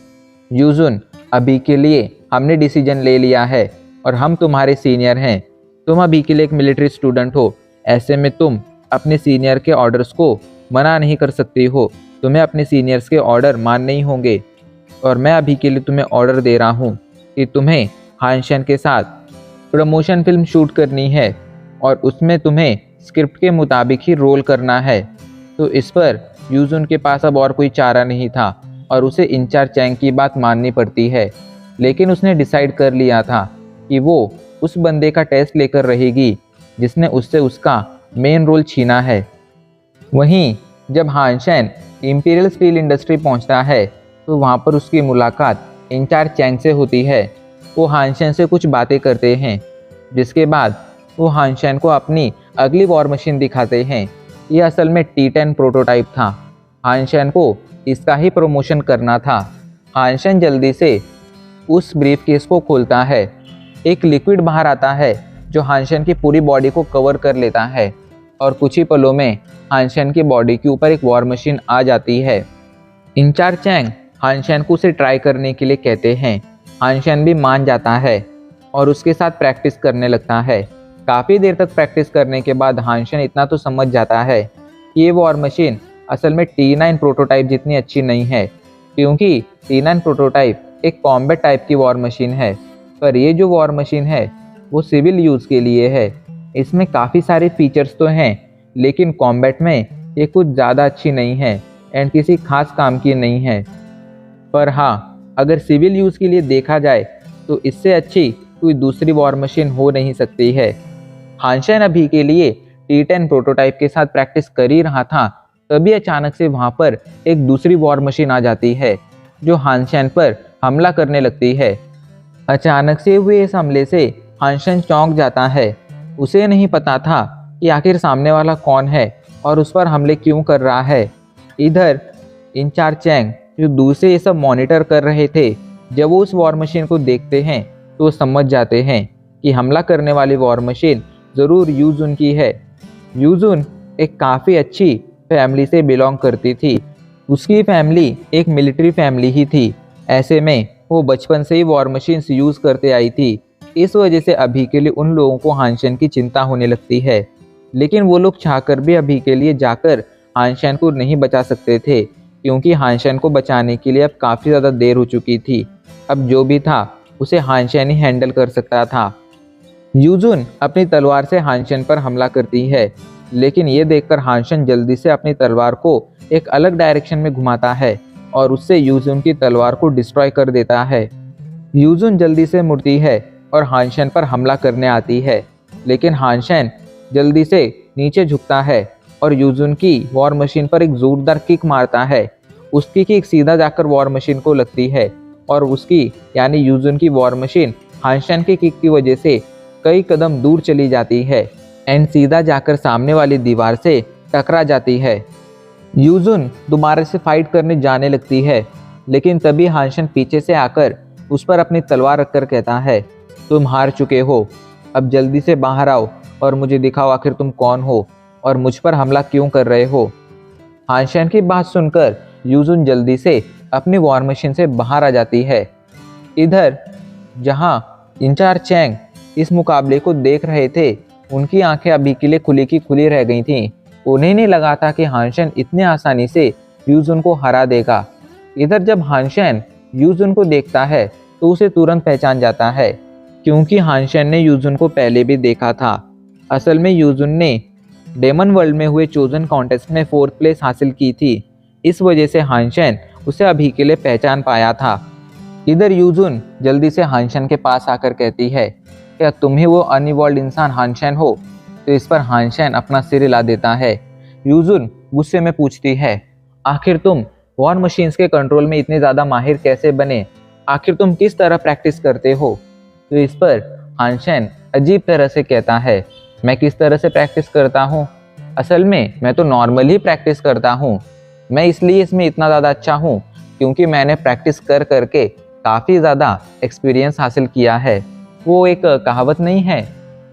यूजुन, अभी के लिए हमने डिसीजन ले लिया है और हम तुम्हारे सीनियर हैं। तुम अभी के लिए एक मिलिट्री स्टूडेंट हो। ऐसे में तुम अपने सीनियर के ऑर्डर्स को मना नहीं कर सकती हो। तुम्हें अपने सीनियर्स के ऑर्डर मानने ही होंगे और मैं अभी के लिए तुम्हें ऑर्डर दे रहा हूँ कि तुम्हें हानशेन के साथ प्रमोशन फिल्म शूट करनी है और उसमें तुम्हें स्क्रिप्ट के मुताबिक ही रोल करना है। तो इस पर यूजुन के पास अब और कोई चारा नहीं था और उसे इंचार्ज चैंग की बात माननी पड़ती है। लेकिन उसने डिसाइड कर लिया था कि वो उस बंदे का टेस्ट लेकर रहेगी जिसने उससे उसका मेन रोल छीना है। वहीं जब हानशेन इंपीरियल स्टील इंडस्ट्री पहुंचता है तो वहां पर उसकी मुलाकात इंचार्ज चैंग से होती है। वो हानशेन से कुछ बातें करते हैं जिसके बाद वो हानशेन को अपनी अगली वॉर मशीन दिखाते हैं। ये असल में T10 प्रोटोटाइप था। हानशेन को इसका ही प्रमोशन करना था। हानशेन जल्दी से उस ब्रीफ केस को खोलता है। एक लिक्विड बाहर आता है जो हानशेन की पूरी बॉडी को कवर कर लेता है और कुछ ही पलों में हानशेन की बॉडी के ऊपर एक वॉर मशीन आ जाती है। इंचार्ज चैंग हानशेन को उसे ट्राई करने के लिए कहते हैं। हानशेन भी मान जाता है और उसके साथ प्रैक्टिस करने लगता है। काफ़ी देर तक प्रैक्टिस करने के बाद हानशेन इतना तो समझ जाता है कि ये वॉर मशीन असल में T9 प्रोटोटाइप जितनी अच्छी नहीं है, क्योंकि T9 प्रोटोटाइप एक कॉम्बैट टाइप की वॉर मशीन है, पर ये जो वॉर मशीन है वो सिविल यूज़ के लिए है। इसमें काफ़ी सारे फीचर्स तो हैं लेकिन कॉम्बैट में ये कुछ ज़्यादा अच्छी नहीं है एंड किसी खास काम की नहीं है। पर हाँ, अगर सिविल यूज़ के लिए देखा जाए तो इससे अच्छी कोई दूसरी वॉर मशीन हो नहीं सकती है। हानशेन अभी के लिए T10 प्रोटोटाइप के साथ प्रैक्टिस कर ही रहा था, तभी अचानक से वहाँ पर एक दूसरी वॉर मशीन आ जाती है जो हानशेन पर हमला करने लगती है। अचानक से हुए इस हमले से हानशेन चौंक जाता है। उसे नहीं पता था कि आखिर सामने वाला कौन है और उस पर हमले क्यों कर रहा है। इधर इंचार्ज चैंग जो दूर से ये सब मॉनिटर कर रहे थे, जब वो उस वॉर मशीन को देखते हैं तो वो समझ जाते हैं कि हमला करने वाली वॉर मशीन ज़रूर यूजुन की है। यूजुन एक काफ़ी अच्छी फैमिली से बिलोंग करती थी। उसकी फैमिली एक मिलिट्री फैमिली ही थी। ऐसे में वो बचपन से ही वॉर मशीन्स यूज़ करते आई थी। इस वजह से अभी के लिए उन लोगों को हानशेन की चिंता होने लगती है। लेकिन वो लोग चाहकर भी अभी के लिए जाकर हानशेन को नहीं बचा सकते थे, क्योंकि हानशेन को बचाने के लिए अब काफ़ी ज़्यादा देर हो चुकी थी। अब जो भी था उसे हानशेन ही हैंडल कर सकता था। यूजुन अपनी तलवार से हानशेन पर हमला करती है, लेकिन ये देखकर हानशेन जल्दी से अपनी तलवार को एक अलग डायरेक्शन में घुमाता है और उससे यूजुन की तलवार को डिस्ट्रॉय कर देता है। यूजुन जल्दी से मुड़ती है और हानशेन पर हमला करने आती है, लेकिन हानशेन जल्दी से नीचे झुकता है और यूजुन की वॉर मशीन पर एक जोरदार किक मारता है। उसकी किक सीधा जाकर वॉर मशीन को लगती है और उसकी यानी यूजुन की वॉर मशीन हानशेन की किक की वजह से कई कदम दूर चली जाती है एंड सीधा जाकर सामने वाली दीवार से टकरा जाती है। यूजुन दोबारा से फाइट करने जाने लगती है, लेकिन तभी हानशेन पीछे से आकर उस पर अपनी तलवार रखकर कहता है, तुम हार चुके हो, अब जल्दी से बाहर आओ और मुझे दिखाओ आखिर तुम कौन हो और मुझ पर हमला क्यों कर रहे हो। हानशेन की बात सुनकर यूजुन जल्दी से अपनी वॉर मशीन से बाहर आ जाती है। इधर जहां इंचार्ज चैंग इस मुकाबले को देख रहे थे, उनकी आंखें अभी के लिए खुली की खुली रह गई थीं। उन्हें नहीं लगा था कि हानशेन इतने आसानी से यूजुन को हरा देगा। इधर जब हानशेन यूजुन को देखता है तो उसे तुरंत पहचान जाता है, क्योंकि हानशेन ने यूजुन को पहले भी देखा था। असल में यूजुन ने डेमन वर्ल्ड में हुए चोजन कॉन्टेस्ट में 4th प्लेस हासिल की थी। इस वजह से हानशेन उसे अभी के लिए पहचान पाया था। इधर यूजुन जल्दी से हानशेन के पास आकर कहती है, क्या तुम ही वो अनइवॉल्व्ड इंसान हानशेन हो? तो इस पर हानशेन अपना सिर हिला देता है। यूजुन गुस्से में पूछती है, आखिर तुम वॉर मशीन्स के कंट्रोल में इतने ज़्यादा माहिर कैसे बने? आखिर तुम किस तरह प्रैक्टिस करते हो? तो इस पर हानशेन अजीब तरह से कहता है, मैं किस तरह से प्रैक्टिस करता हूँ? असल में मैं तो नॉर्मल ही प्रैक्टिस करता हूँ। मैं इसलिए इसमें इतना ज़्यादा अच्छा हूँ क्योंकि मैंने प्रैक्टिस कर करके काफ़ी ज़्यादा एक्सपीरियंस हासिल किया है। वो एक कहावत नहीं है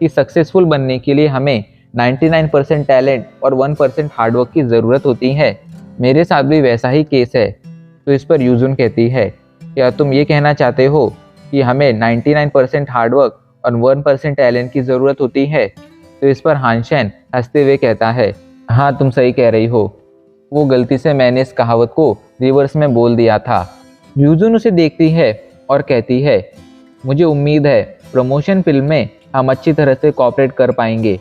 कि सक्सेसफुल बनने के लिए हमें 99% टैलेंट और 1% हार्डवर्क की ज़रूरत होती है। मेरे साथ भी वैसा ही केस है। तो इस पर यूजुन कहती है, क्या तुम ये कहना चाहते हो कि हमें 99% हार्डवर्क और 1% टैलेंट की ज़रूरत होती है? तो इस पर हानशेन हंसते हुए कहता है, हाँ तुम सही कह रही हो, वो गलती से मैंने इस कहावत को रिवर्स में बोल दिया था। यूजुन उसे देखती है और कहती है, मुझे उम्मीद है प्रमोशन फिल्म में हम अच्छी तरह से कोऑपरेट कर पाएंगे।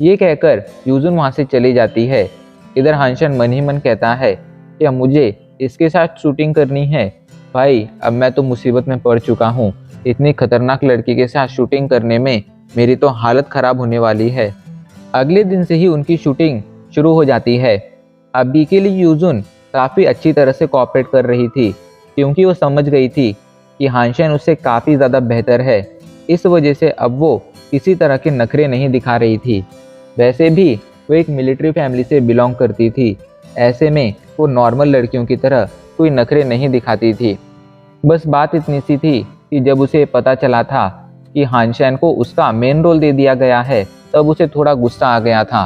ये कहकर यूजुन वहाँ से चली जाती है। इधर हानशेन मन ही मन कहता है, क्या मुझे इसके साथ शूटिंग करनी है? भाई अब मैं तो मुसीबत में पड़ चुका हूँ। इतनी खतरनाक लड़की के साथ शूटिंग करने में मेरी तो हालत ख़राब होने वाली है। अगले दिन से ही उनकी शूटिंग शुरू हो जाती है। अभी के लिए यूजुन काफ़ी अच्छी तरह से कोऑपरेट कर रही थी, क्योंकि वो समझ गई थी कि हानशेन उससे काफ़ी ज़्यादा बेहतर है। इस वजह से अब वो किसी तरह के नखरे नहीं दिखा रही थी। वैसे भी वो एक मिलिट्री फैमिली से बिलोंग करती थी। ऐसे में वो नॉर्मल लड़कियों की तरह कोई नखरे नहीं दिखाती थी। बस बात इतनी सी थी कि जब उसे पता चला था कि हानशेन को उसका मेन रोल दे दिया गया है, तब उसे थोड़ा गुस्सा आ गया था।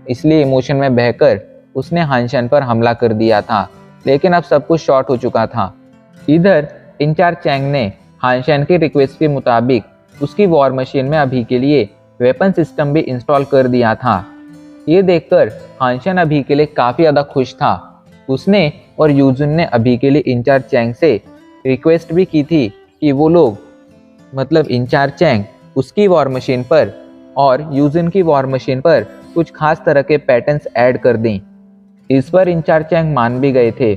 इसलिए इमोशन में बहकर उसने हानशेन पर हमला कर दिया था। लेकिन अब सब कुछ शॉर्ट हो चुका था। इधर इंचार्ज चैंग ने हानशेन के रिक्वेस्ट के मुताबिक उसकी वॉर मशीन में अभी के लिए वेपन सिस्टम भी इंस्टॉल कर दिया था। ये देखकर हानशेन अभी के लिए काफ़ी ज़्यादा खुश था। उसने और यूजुन ने अभी के लिए इंचार्ज चैंग से रिक्वेस्ट भी की थी कि वो लोग मतलब इंचार्ज चैंग उसकी वॉर मशीन पर और यूजुन की वॉर मशीन पर कुछ खास तरह के पैटर्न्स ऐड कर दें। इस पर इंचार्ज चैंग मान भी गए थे।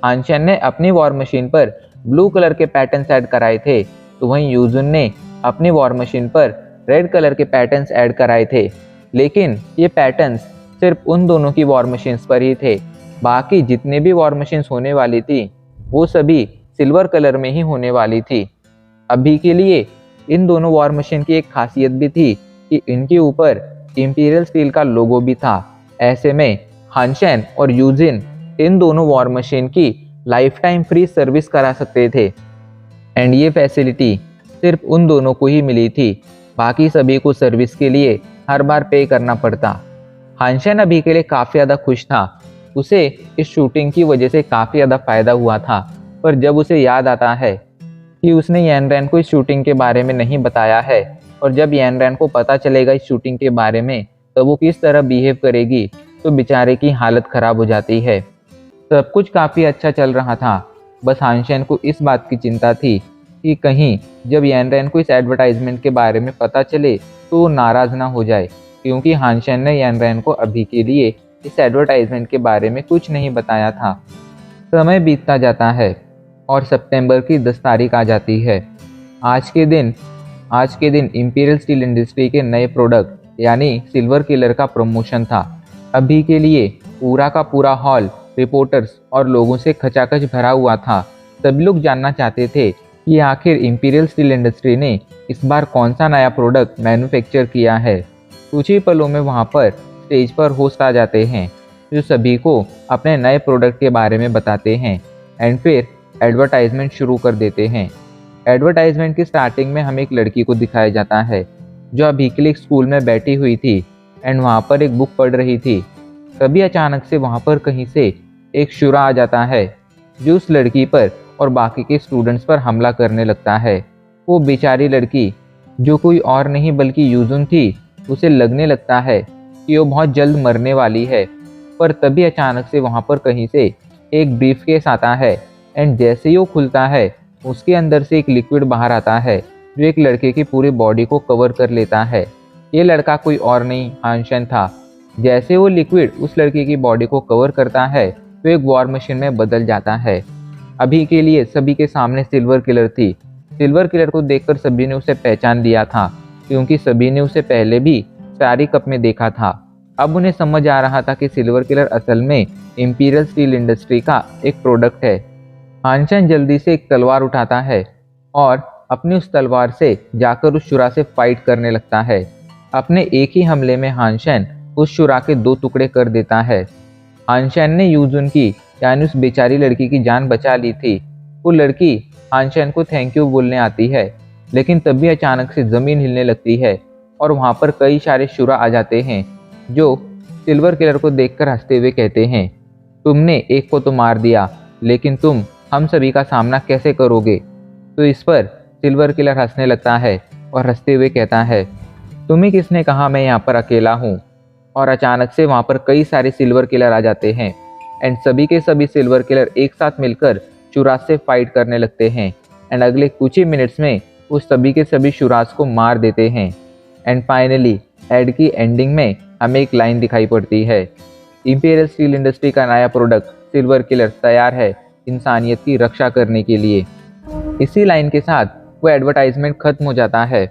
हानशेन ने अपनी वॉर मशीन पर ब्लू कलर के पैटर्न्स ऐड कराए थे, तो वहीं यूजुन ने अपनी वॉर मशीन पर रेड कलर के पैटर्न्स ऐड कराए थे। लेकिन ये पैटर्न्स सिर्फ उन दोनों की वॉर मशीन्स पर ही थे। बाकी जितने भी वॉर मशीन्स होने वाली थी वो सभी सिल्वर कलर में ही होने वाली थी। अभी के लिए इन दोनों वॉर मशीन की एक खासियत भी थी कि इनके ऊपर इंपीरियल स्टील का लोगो भी था। ऐसे में हानशेन और यूजिन इन दोनों वॉर मशीन की लाइफ टाइम फ्री सर्विस करा सकते थे, एंड ये फैसिलिटी सिर्फ उन दोनों को ही मिली थी। बाकी सभी को सर्विस के लिए हर बार पे करना पड़ता। हानशेन अभी के लिए काफ़ी ज़्यादा खुश था। उसे इस शूटिंग की वजह से काफ़ी ज़्यादा फायदा हुआ था, पर जब उसे याद आता है कि उसने यानरैन को इस शूटिंग के बारे में नहीं बताया है, और जब यानरैन को पता चलेगा इस शूटिंग के बारे में तो वो किस तरह बिहेव करेगी, तो बेचारे की हालत ख़राब हो जाती है। सब कुछ काफ़ी अच्छा चल रहा था, बस हानशेन को इस बात की चिंता थी कि कहीं जब यानरैन को इस एडवर्टाइजमेंट के बारे में पता चले तो वो नाराज़ ना हो जाए, क्योंकि हानशेन ने यानरैन को अभी के लिए इस एडवर्टाइजमेंट के बारे में कुछ नहीं बताया था। समय बीतता जाता है और सितंबर की 10 तारीख आ जाती है। आज के दिन इंपीरियल स्टील इंडस्ट्री के नए प्रोडक्ट यानी सिल्वर किलर का प्रमोशन था। अभी के लिए पूरा का पूरा हॉल रिपोर्टर्स और लोगों से खचाखच भरा हुआ था। सभी लोग जानना चाहते थे कि आखिर इंपीरियल स्टील इंडस्ट्री ने इस बार कौन सा नया प्रोडक्ट मैन्युफैक्चर किया है। कुछ ही पलों में वहाँ पर स्टेज पर होस्ट आ जाते हैं जो सभी को अपने नए प्रोडक्ट के बारे में बताते हैं, एंड फिर एडवर्टाइजमेंट शुरू कर देते हैं। एडवर्टाइजमेंट की स्टार्टिंग में हमें एक लड़की को दिखाया जाता है जो अभी के लिए स्कूल में बैठी हुई थी एंड वहाँ पर एक बुक पढ़ रही थी। तभी अचानक से वहाँ पर कहीं से एक शुरा आ जाता है जो उस लड़की पर और बाकी के स्टूडेंट्स पर हमला करने लगता है। वो बेचारी लड़की जो कोई और नहीं बल्कि यूजुन थी, उसे लगने लगता है कि वो बहुत जल्द मरने वाली है। पर तभी अचानक से वहाँ पर कहीं से एक ब्रीफकेस आता है, एंड जैसे ही वो खुलता है उसके अंदर से एक लिक्विड बाहर आता है जो एक लड़के की पूरी बॉडी को कवर कर लेता है। ये लड़का कोई और नहीं हानशेन था। जैसे वो लिक्विड उस लड़के की बॉडी को कवर करता है तो एक वॉर मशीन में बदल जाता है। अभी के लिए सभी के सामने सिल्वर किलर थी। सिल्वर किलर को देखकर सभी ने उसे पहचान लिया था, क्योंकि सभी ने उसे पहले भी स्टारी कप में देखा था। अब उन्हें समझ आ रहा था कि सिल्वर किलर असल में इंपीरियल स्टील इंडस्ट्री का एक प्रोडक्ट है। हानशेन जल्दी से एक तलवार उठाता है और अपनी उस तलवार से जाकर उस शुरा से फाइट करने लगता है। अपने एक ही हमले में हानशेन उस शुरा के 2 टुकड़े कर देता है। हानशेन ने यूजुन की यानी उस बेचारी लड़की की जान बचा ली थी। वो लड़की हानशेन को थैंक यू बोलने आती है, लेकिन तभी अचानक से ज़मीन हिलने लगती है और वहाँ पर कई सारे शुरा आ जाते हैं जो सिल्वर किलर को देखकर हंसते हुए कहते हैं, तुमने एक को तो मार दिया, लेकिन तुम हम सभी का सामना कैसे करोगे। तो इस पर सिल्वर किलर हंसने लगता है और हंसते हुए कहता है, तुम्हें किसने कहा मैं यहाँ पर अकेला हूँ। और अचानक से वहाँ पर कई सारे सिल्वर किलर आ जाते हैं एंड सभी के सभी सिल्वर किलर एक साथ मिलकर शुराज से फाइट करने लगते हैं एंड अगले कुछ ही मिनट्स में उस सभी के सभी शुराज को मार देते हैं। एंड फाइनली एड की एंडिंग में हमें एक लाइन दिखाई पड़ती है, इंपीरियल स्टील इंडस्ट्री का नया प्रोडक्ट सिल्वर किलर तैयार है इंसानियत की रक्षा करने के लिए। इसी लाइन के साथ वो एडवर्टाइजमेंट खत्म हो जाता है।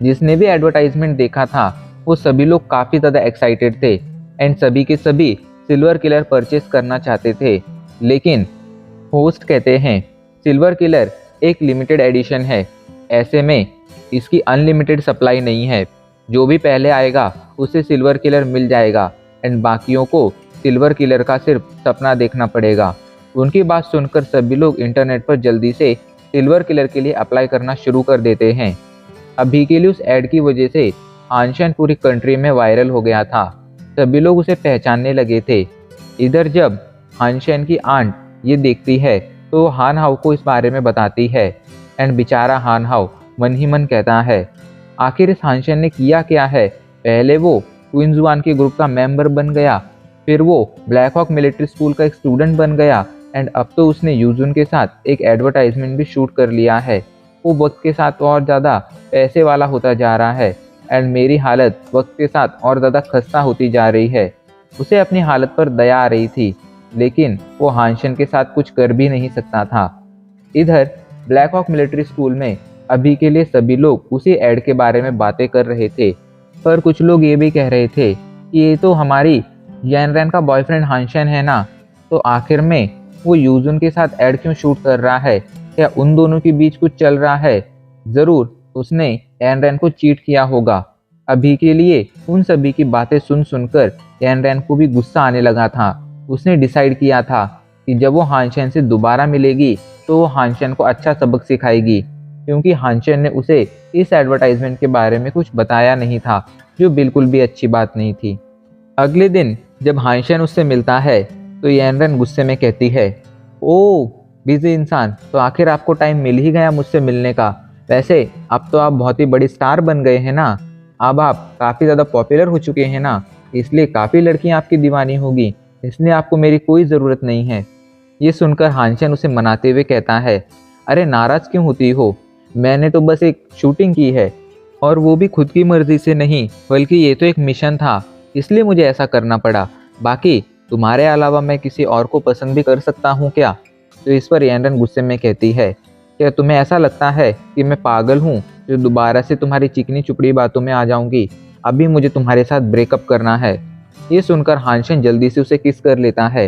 जिसने भी एडवर्टाइजमेंट देखा था वो सभी लोग काफ़ी ज़्यादा एक्साइटेड थे एंड सभी के सभी सिल्वर किलर परचेस करना चाहते थे, लेकिन होस्ट कहते हैं सिल्वर किलर एक लिमिटेड एडिशन है, ऐसे में इसकी अनलिमिटेड सप्लाई नहीं है। जो भी पहले आएगा उसे सिल्वर किलर मिल जाएगा एंड बाकियों को सिल्वर किलर का सिर्फ सपना देखना पड़ेगा। उनकी बात सुनकर सभी लोग इंटरनेट पर जल्दी से सिल्वर किलर के लिए अप्लाई करना शुरू कर देते हैं। अभी के लिए उस ऐड की वजह से हानशेन पूरी कंट्री में वायरल हो गया था। सभी लोग उसे पहचानने लगे थे। इधर जब हानशेन की आंट ये देखती है तो हान हाउ को इस बारे में बताती है एंड बेचारा हान हाउ मन ही मन कहता है, आखिर इस हानशेन ने किया क्या है। पहले वो क्वींसवान के ग्रुप का मेंबर बन गया, फिर वो ब्लैक हॉक मिलिट्री स्कूल का एक स्टूडेंट बन गया एंड अब तो उसने यूजुन के साथ एक एडवर्टाइजमेंट भी शूट कर लिया है। वो वक्त के साथ और ज़्यादा पैसे वाला होता जा रहा है एंड मेरी हालत वक्त के साथ और ज़्यादा खस्ता होती जा रही है। उसे अपनी हालत पर दया आ रही थी, लेकिन वो हानशन के साथ कुछ कर भी नहीं सकता था। इधर ब्लैक हॉक मिलिट्री स्कूल में अभी के लिए सभी लोग उसी एड के बारे में बातें कर रहे थे, पर कुछ लोग ये भी कह रहे थे कि ये तो हमारी यैनरेन का बॉयफ्रेंड हानशन है ना, तो आखिर में वो यूजुन के साथ एड क्यों शूट कर रहा है? क्या उन दोनों के बीच कुछ चल रहा है? जरूर उसने यैनरेन को चीट किया होगा। अभी के लिए उन सभी की बातें सुन सुनकर यैनरेन को भी गुस्सा आने लगा था। उसने डिसाइड किया था कि जब वो हानशन से दोबारा मिलेगी तो वो हानशन को अच्छा सबक सिखाएगी, क्योंकि हानशन ने उसे इस एडवर्टाइजमेंट के बारे में कुछ बताया नहीं था, जो बिल्कुल भी अच्छी बात नहीं थी। अगले दिन जब हानशन उससे मिलता है तो यैनरेन गुस्से में कहती है, ओ बिजी इंसान, तो आखिर आपको टाइम मिल ही गया मुझसे मिलने का। वैसे अब तो आप बहुत ही बड़ी स्टार बन गए हैं ना, अब आप काफ़ी ज़्यादा पॉपुलर हो चुके हैं ना, इसलिए काफ़ी लड़कियां आपकी दीवानी होगी, इसलिए आपको मेरी कोई ज़रूरत नहीं है। ये सुनकर हानशन उसे मनाते हुए कहता है, अरे नाराज़ क्यों होती हो, मैंने तो बस एक शूटिंग की है, और वो भी खुद की मर्जी से नहीं, बल्कि ये तो एक मिशन था, इसलिए मुझे ऐसा करना पड़ा। बाकी तुम्हारे अलावा मैं किसी और को पसंद भी कर सकता हूँ क्या? तो इस पर यैनरेन गुस्से में कहती है, क्या तुम्हें ऐसा लगता है कि मैं पागल हूँ जो दोबारा से तुम्हारी चिकनी चुपड़ी बातों में आ जाऊंगी? अभी मुझे तुम्हारे साथ ब्रेकअप करना है। ये सुनकर हानशन जल्दी से उसे किस कर लेता है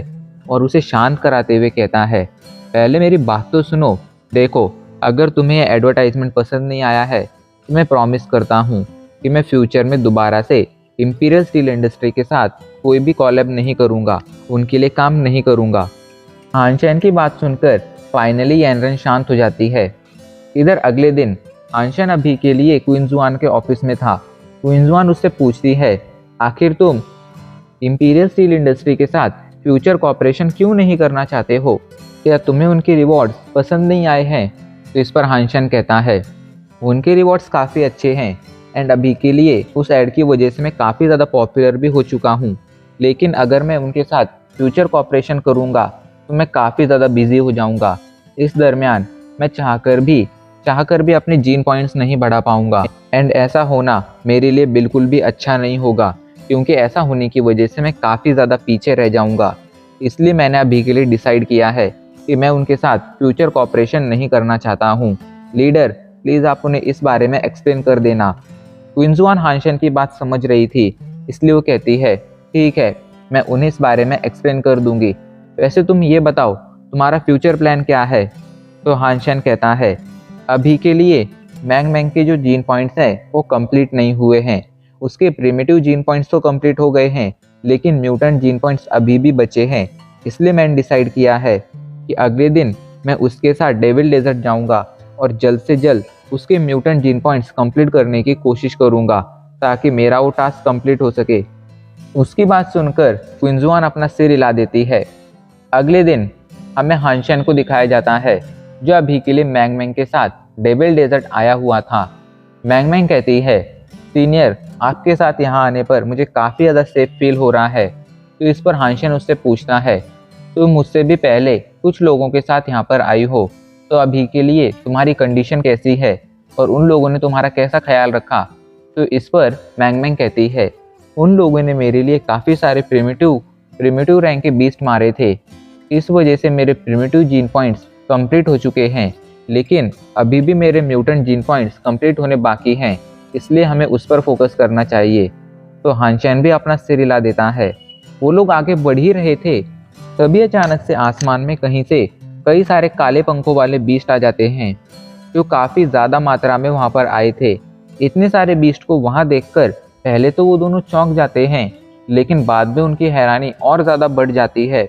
और उसे शांत कराते हुए कहता है, पहले मेरी बात तो सुनो। देखो, अगर तुम्हें यह एडवर्टाइजमेंट पसंद नहीं आया है तो मैं प्रॉमिस करता हूँ कि मैं फ्यूचर में दोबारा से इंपीरियल स्टील इंडस्ट्री के साथ कोई भी कॉलैब नहीं करूँगा, उनके लिए काम नहीं करूँगा। हानशन की बात सुनकर फाइनली यैनरेन शांत हो जाती है। इधर अगले दिन हानशन अभी के लिए क्विंजुआन के ऑफिस में था। क्विंजुआन उससे पूछती है, आखिर तुम इंपीरियल स्टील इंडस्ट्री के साथ फ्यूचर कॉपरेशन क्यों नहीं करना चाहते हो? क्या तुम्हें उनके रिवॉर्ड्स पसंद नहीं आए हैं? तो इस पर हानशन कहता है, उनके रिवॉर्ड्स काफ़ी अच्छे हैं एंड अभी के लिए उस ऐड की वजह से मैं काफ़ी ज़्यादा पॉपुलर भी हो चुका हूँ, लेकिन अगर मैं उनके साथ फ्यूचर कॉपरेशन करूँगा तो मैं काफ़ी ज़्यादा बिजी हो जाऊँगा। इस दरमियान मैं चाहकर भी अपने जीन पॉइंट्स नहीं बढ़ा पाऊँगा एंड ऐसा होना मेरे लिए बिल्कुल भी अच्छा नहीं होगा, क्योंकि ऐसा होने की वजह से मैं काफ़ी ज़्यादा पीछे रह जाऊँगा। इसलिए मैंने अभी के लिए डिसाइड किया है कि मैं उनके साथ फ्यूचर कॉपरेशन नहीं करना चाहता हूँ। लीडर, प्लीज़ आप उन्हें इस बारे में एक्सप्लेन कर देना। क्विंजुआन हानशन की बात समझ रही थी, इसलिए वो कहती है, ठीक है, मैं उन्हें इस बारे में एक्सप्लेन कर दूंगी। वैसे तुम ये बताओ, तुम्हारा फ्यूचर प्लान क्या है? तो हानशन कहता है, अभी के लिए मैंग मैंग के जो जीन पॉइंट्स हैं वो कंप्लीट नहीं हुए हैं। उसके प्रिमिटिव जीन पॉइंट्स तो कंप्लीट हो गए हैं, लेकिन म्यूटेंट जीन पॉइंट्स अभी भी बचे हैं। इसलिए मैंने डिसाइड किया है कि अगले दिन मैं उसके साथ डेविल डेजर्ट जाऊंगा और जल्द से जल्द उसके म्यूटेंट जीन पॉइंट्स कंप्लीट करने की कोशिश करूंगा, ताकि मेरा वो टास्क कंप्लीट हो सके। उसकी बात सुनकर क्विंजुआन अपना सिर हिला देती है। अगले दिन हमें हानशन को दिखाया जाता है, जो अभी के लिए मैंग मैंग के साथ डेविल डेजर्ट आया हुआ था। मैंग मैंग कहती है, सीनियर, आपके साथ यहाँ आने पर मुझे काफ़ी ज़्यादा सेफ फील हो रहा है। तो इस पर हानशन उससे पूछता है, तुम मुझसे भी पहले कुछ लोगों के साथ यहाँ पर आई हो, तो अभी के लिए तुम्हारी कंडीशन कैसी है और उन लोगों ने तुम्हारा कैसा ख्याल रखा? तो इस पर मैंग मैंग कहती है, उन लोगों ने मेरे लिए काफ़ी सारे प्रिमिटिव रैंक के बीस्ट मारे थे। इस वजह से मेरे प्रिमिटिव जीन पॉइंट्स कंप्लीट हो चुके हैं, लेकिन अभी भी मेरे म्यूटेंट जीन पॉइंट्स कंप्लीट होने बाकी हैं, इसलिए हमें उस पर फोकस करना चाहिए। तो हानशन भी अपना सिर हिला देता है। वो लोग आगे बढ़ ही रहे थे, तभी अचानक से आसमान में कहीं से कई सारे काले पंखों वाले बीस्ट आ जाते हैं, जो काफ़ी ज़्यादा मात्रा में वहाँ पर आए थे। इतने सारे बीस्ट को वहाँ देखकर पहले तो वो दोनों चौंक जाते हैं, लेकिन बाद में उनकी हैरानी और ज़्यादा बढ़ जाती है,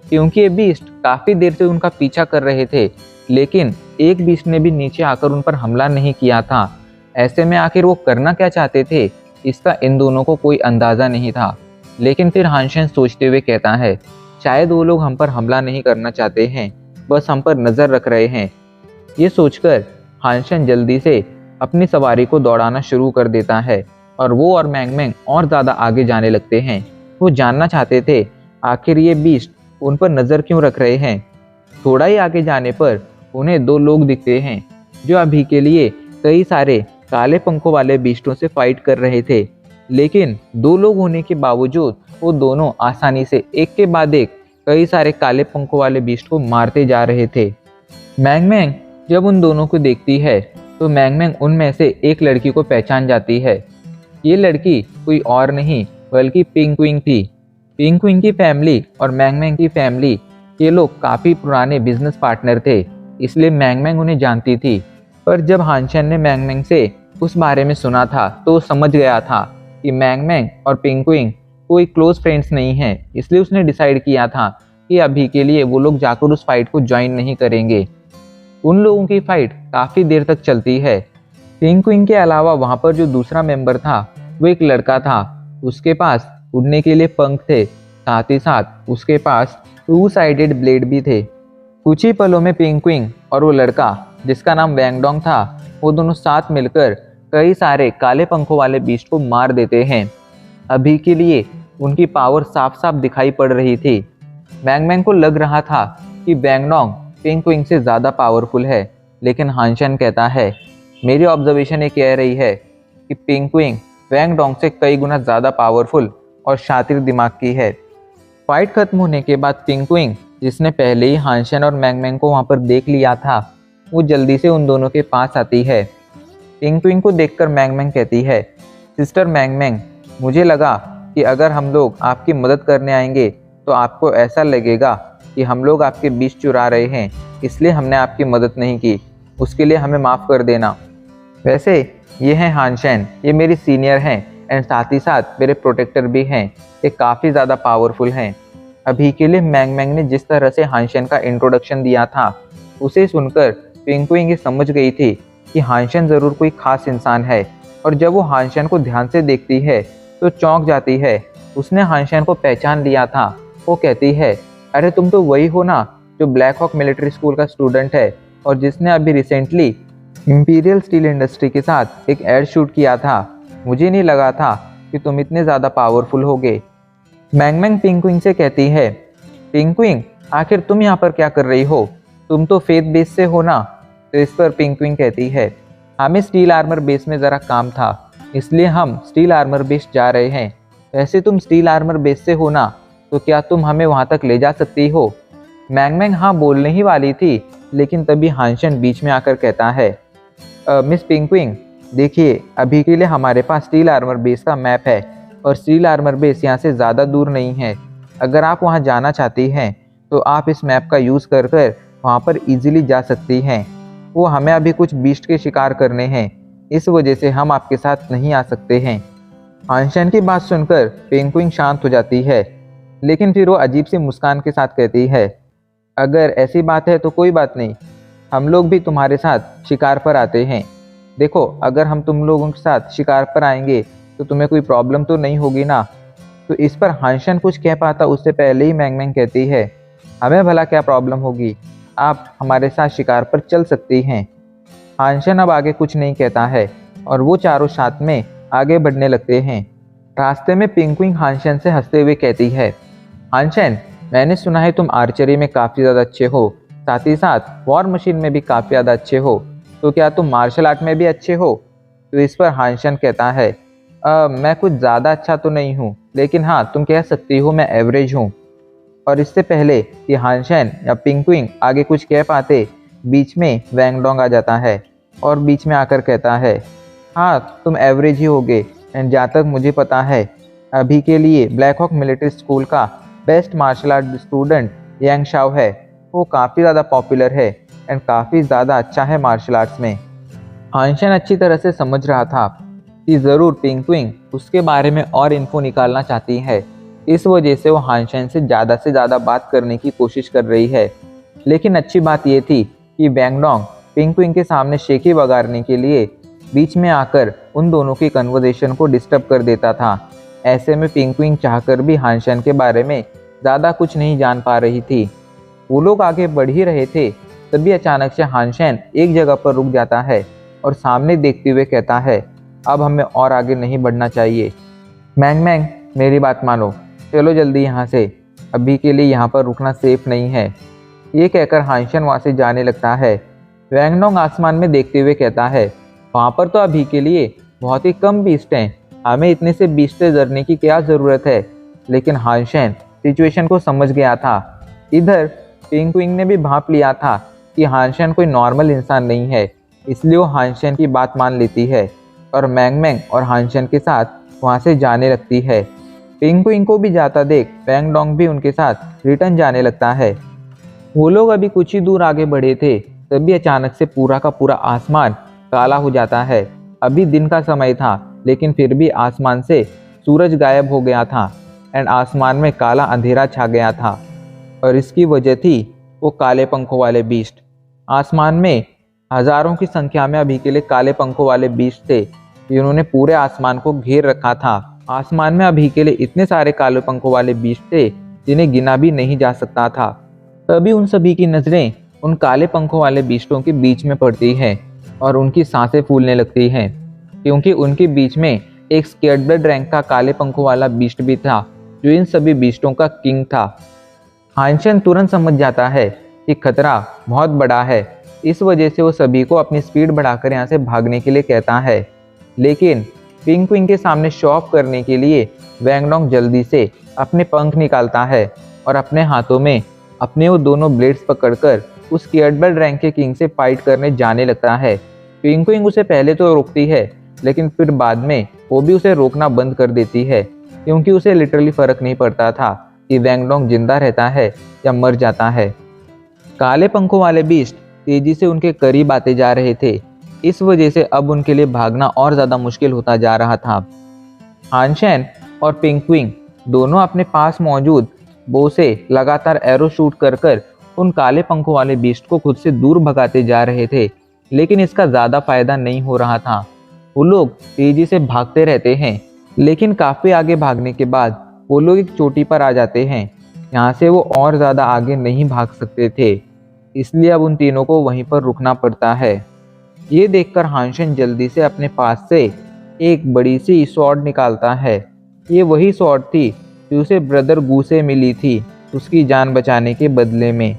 क्योंकि ये बीस्ट काफ़ी देर से उनका पीछा कर रहे थे, लेकिन एक बीस्ट ने भी नीचे आकर उन पर हमला नहीं किया था। ऐसे में आखिर वो करना क्या चाहते थे, इसका इन दोनों को कोई अंदाज़ा नहीं था। लेकिन फिर हानशन सोचते हुए कहता है, शायद वो लोग हम पर हमला नहीं करना चाहते हैं, बस हम पर नज़र रख रहे हैं। ये सोचकर हानशन जल्दी से अपनी सवारी को दौड़ाना शुरू कर देता है और वो और मैंग मैंग और ज़्यादा आगे जाने लगते हैं। वो जानना चाहते थे आखिर ये बीस्ट उन पर नज़र क्यों रख रहे हैं। थोड़ा ही आगे जाने पर उन्हें दो लोग दिखते हैं, जो अभी के लिए कई सारे काले पंखों वाले बीस्टों से फाइट कर रहे थे, लेकिन दो लोग होने के बावजूद वो दोनों आसानी से एक के बाद एक कई सारे काले पंखों वाले बीस्ट को मारते जा रहे थे। मैंग मैंग जब उन दोनों को देखती है तो मैंग मैंग उनमें से एक लड़की को पहचान जाती है। ये लड़की कोई और नहीं बल्कि पिंकविंग थी। पिंकविंग की फैमिली और मैंग मैंग की फैमिली, ये लोग काफ़ी पुराने बिजनेस पार्टनर थे, इसलिए मैंग मैंग उन्हें जानती थी। पर जब हानशन ने मैंग मैंग से उस बारे में सुना था तो समझ गया था कि मैंग मैंग और पिंकविंग कोई क्लोज फ्रेंड्स नहीं हैं, इसलिए उसने डिसाइड किया था कि अभी के लिए वो लोग जाकर उस फाइट को ज्वाइन नहीं करेंगे। उन लोगों की फाइट काफ़ी देर तक चलती है। पिंकविंग के अलावा वहाँ पर जो दूसरा मेंबर था वो एक लड़का था। उसके पास उड़ने के लिए पंख थे, साथ ही साथ उसके पास 2 साइडेड ब्लेड भी थे। कुछ ही पलों में पिंकविंग और वो लड़का जिसका नाम वैंगडोंग था, वो दोनों साथ मिलकर कई सारे काले पंखों वाले बीस्ट को मार देते हैं। अभी के लिए उनकी पावर साफ साफ दिखाई पड़ रही थी। मैंग मैंग को लग रहा था कि वैंगडोंग पिंकविंग से ज़्यादा पावरफुल है, लेकिन हानशन कहता है मेरी ऑब्जर्वेशन ये कह रही है कि पिंकविंग वैंगडोंग से कई गुना ज़्यादा पावरफुल और शातिर दिमाग की है। फाइट खत्म होने के बाद पिंकविंग, जिसने पहले ही हानशन और मैंग मैंग को वहाँ पर देख लिया था, वो जल्दी से उन दोनों के पास आती है। पिंकविंग को देखकर मैंग मैंग कहती है, सिस्टर मैंग मैंग, मुझे लगा कि अगर हम लोग आपकी मदद करने आएंगे तो आपको ऐसा लगेगा कि हम लोग आपके बीच चुरा रहे हैं, इसलिए हमने आपकी मदद नहीं की। उसके लिए हमें माफ़ कर देना। वैसे ये हैं हानशन, ये मेरी सीनियर हैं एंड साथ ही साथ मेरे प्रोटेक्टर भी हैं। ये काफ़ी ज़्यादा पावरफुल हैं। अभी के लिए मैंग मैंग ने जिस तरह से हानशन का इंट्रोडक्शन दिया था, उसे सुनकर पिंकविंग ये समझ गई थी कि हानशन ज़रूर कोई ख़ास इंसान है। और जब वो हानशन को ध्यान से देखती है तो चौंक जाती है। उसने हानशन को पहचान लिया था। वो कहती है, अरे तुम तो वही हो ना जो ब्लैक हॉक मिलिट्री स्कूल का स्टूडेंट है और जिसने अभी रिसेंटली इंपीरियल स्टील इंडस्ट्री के साथ एक एड शूट किया था। मुझे नहीं लगा था कि तुम इतने ज़्यादा पावरफुल होगे। मैंग मैंग पिंकविंग से कहती है, पिंकविंग आखिर तुम यहाँ पर क्या कर रही हो? तुम तो फेथ बेस से हो ना? तो इस पर पिंकविंग कहती है, हमें स्टील आर्मर बेस में ज़रा काम था, इसलिए हम स्टील आर्मर बेस जा रहे हैं। वैसे तुम स्टील आर्मर बेस से हो ना, तो क्या तुम हमें वहाँ तक ले जा सकती हो? मैंग मैंग हाँ बोलने ही वाली थी, लेकिन तभी हानशन बीच में आकर कहता है, मिस पिंकविंग, देखिए अभी के लिए हमारे पास स्टील आर्मर बेस का मैप है और स्टील आर्मर बेस यहाँ से ज़्यादा दूर नहीं है। अगर आप वहाँ जाना चाहती हैं तो आप इस मैप का यूज़ कर कर वहाँ पर इजीली जा सकती हैं। वो हमें अभी कुछ बीस्ट के शिकार करने हैं, इस वजह से हम आपके साथ नहीं आ सकते हैं। हानशन की बात सुनकर पिंकविंग शांत हो जाती है, लेकिन फिर वो अजीब सी मुस्कान के साथ कहती है, अगर ऐसी बात है तो कोई बात नहीं, हम लोग भी तुम्हारे साथ शिकार पर आते हैं। देखो अगर हम तुम लोगों के साथ शिकार पर आएंगे तो तुम्हें कोई प्रॉब्लम तो नहीं होगी ना? तो इस पर हानशन कुछ कह पाता उससे पहले ही मैंग मैंग कहती है, हमें भला क्या प्रॉब्लम होगी, आप हमारे साथ शिकार पर चल सकती हैं। हानशन अब आगे कुछ नहीं कहता है और वो चारों साथ में आगे बढ़ने लगते हैं। रास्ते में पिंकविंग हानशन से हंसते हुए कहती है, हानशन, मैंने सुना है तुम आर्चरी में काफ़ी ज़्यादा अच्छे हो, साथ ही साथ वॉर मशीन में भी काफ़ी ज़्यादा अच्छे हो, तो क्या तुम मार्शल आर्ट में भी अच्छे हो? तो इस पर हानशन कहता है, मैं कुछ ज़्यादा अच्छा तो नहीं हूँ, लेकिन हाँ तुम कह सकती हो मैं एवरेज हूँ। और इससे पहले कि हानशन या पिंकविंग आगे कुछ कह पाते, बीच में वैंगडोंग आ जाता है और बीच में आकर कहता है, हाँ तुम एवरेज ही होगे एंड जहाँ तक मुझे पता है अभी के लिए ब्लैक हॉक मिलिट्री स्कूल का बेस्ट मार्शल आर्ट स्टूडेंट यांग शाओ है। वो काफ़ी ज़्यादा पॉपुलर है एंड काफ़ी ज़्यादा अच्छा है मार्शल आर्ट्स में। हानशन अच्छी तरह से समझ रहा था कि ज़रूर पिंकविंग उसके बारे में और इन्फो निकालना चाहती है, इस वजह से वो हानशन से ज़्यादा बात करने की कोशिश कर रही है। लेकिन अच्छी बात यह थी कि वैंगडोंग पिंकविंग के सामने शेखी बगाड़ने के लिए बीच में आकर उन दोनों की कन्वर्सेशन को डिस्टर्ब कर देता था। ऐसे में पिंकविंग चाहकर भी हानशन के बारे में ज़्यादा कुछ नहीं जान पा रही थी। वो लोग आगे बढ़ ही रहे थे, तभी अचानक से हानशन एक जगह पर रुक जाता है और सामने देखते हुए कहता है, अब हमें और आगे नहीं बढ़ना चाहिए। मैंग मैंग, मेरी बात मानो, चलो जल्दी यहाँ से, अभी के लिए यहाँ पर रुकना सेफ नहीं है। ये कहकर हानशन वहाँ से जाने लगता है। वैंगडोंग आसमान में देखते हुए कहता है, वहाँ पर तो अभी के लिए बहुत ही कम बीस्ट हैं, हमें इतने से बीस्ट से डरने की क्या ज़रूरत है? लेकिन हानशेन सिचुएशन को समझ गया था। इधर पिंगक्विंग ने भी भांप लिया था कि हानशेन कोई नॉर्मल इंसान नहीं है, इसलिए वो हानशेन की बात मान लेती है और मैंग मैंग और हानशेन के साथ वहाँ से जाने लगती है। पिंगक्विंग को भी जाता देख वैंग डोंग भी उनके साथ रिटर्न जाने लगता है। वो लोग अभी कुछ ही दूर आगे बढ़े थे, तभी अचानक से पूरा का पूरा आसमान काला हो जाता है। अभी दिन का समय था, लेकिन फिर भी आसमान से सूरज गायब हो गया था एंड आसमान में काला अंधेरा छा गया था। और इसकी वजह थी वो काले पंखों वाले बीस्ट। आसमान में हजारों की संख्या में अभी के लिए काले पंखों वाले बीस्ट थे, जिन्होंने पूरे आसमान को घेर रखा था। आसमान में अभी के लिए इतने सारे काले पंखों वाले बीस्ट थे जिन्हें गिना भी नहीं जा सकता था। तभी उन सभी की नजरें उन काले पंखों वाले बीस्टों के बीच में पड़ती हैं और उनकी सांसें फूलने लगती हैं, क्योंकि उनके बीच में एक स्केर्ड रैंक का काले पंखों वाला बीस्ट भी था, जो इन सभी बीस्टों का किंग था। हानशेन तुरंत समझ जाता है कि खतरा बहुत बड़ा है। इस वजह से वो सभी को अपनी स्पीड बढ़ाकर यहाँ से भागने के लिए कहता है, लेकिन पिंगक्विंग के सामने शो ऑफ करने के लिए वैंग डोंग जल्दी से अपने पंख निकालता है और अपने हाथों में अपने वो दोनों ब्लेड्स पकड़कर उस स्केर्ड रैंक के किंग से फाइट करने जाने लगता है। पिंगक्विंग उसे पहले तो रोकती है, लेकिन फिर बाद में वो भी उसे रोकना बंद कर देती है, क्योंकि उसे लिटरली फर्क नहीं पड़ता था कि वैंग डोंग जिंदा रहता है या मर जाता है। काले पंखों वाले बीस्ट तेजी से उनके करीब आते जा रहे थे, इस वजह से अब उनके लिए भागना और ज़्यादा मुश्किल होता जा रहा था। हानशेन और पिंगक्विंग दोनों अपने पास मौजूद बो से लगातार एरो शूट कर उन काले पंखों वाले बीस्ट को खुद से दूर भगाते जा रहे थे, लेकिन इसका ज़्यादा फायदा नहीं हो रहा था। वो लोग तेजी से भागते रहते हैं, लेकिन काफ़ी आगे भागने के बाद वो लोग एक चोटी पर आ जाते हैं। यहाँ से वो और ज़्यादा आगे नहीं भाग सकते थे, इसलिए अब उन तीनों को वहीं पर रुकना पड़ता है। ये देखकर हानशेन जल्दी से अपने पास से एक बड़ी सी स्वॉर्ड निकालता है। ये वही स्वॉर्ड थी जो उसे ब्रदर गू से मिली थी उसकी जान बचाने के बदले में।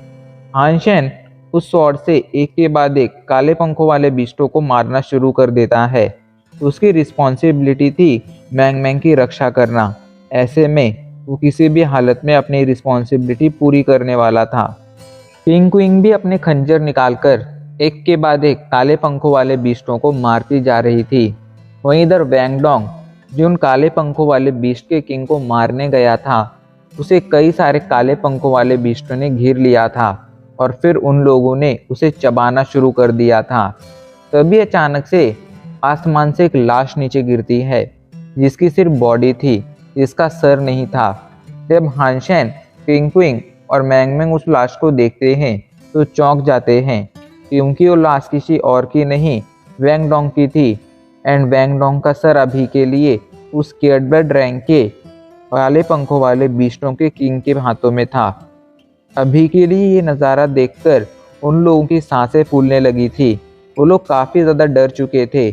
हानशेन उस स्वॉर्ड से एक के बाद एक काले पंखों वाले बीस्टों को मारना शुरू कर देता है। उसकी रिस्पॉन्सिबिलिटी थी मैंग मैंग की रक्षा करना। ऐसे में वो किसी भी हालत में अपनी रिस्पॉन्सिबिलिटी पूरी करने वाला था। पिंगक्विंग भी अपने खंजर निकालकर एक के बाद एक काले पंखों वाले बीस्टों को मारती जा रही थी। वहीं इधर वैंग डोंग, जो उन काले पंखों वाले बीस्ट के किंग को मारने गया था, उसे कई सारे काले पंखों वाले बीस्टों ने घेर लिया था और फिर उन लोगों ने उसे चबाना शुरू कर दिया था। तभी अचानक से आसमान से एक लाश नीचे गिरती है, जिसकी सिर्फ बॉडी थी, जिसका सर नहीं था। जब हानशेन, पिंगक्विंग और मैंग मैंग उस लाश को देखते हैं तो चौंक जाते हैं, क्योंकि वो लाश किसी और की नहीं वैंग डोंग की थी एंड वैंग डोंग का सर अभी के लिए उस स्केर्ड रैंक के काले पंखों वाले बीस्टों के किंग के हाथों में था। अभी के लिए ये नज़ारा देखकर उन लोगों की सांसें फूलने लगी थी। वो लोग काफ़ी ज़्यादा डर चुके थे।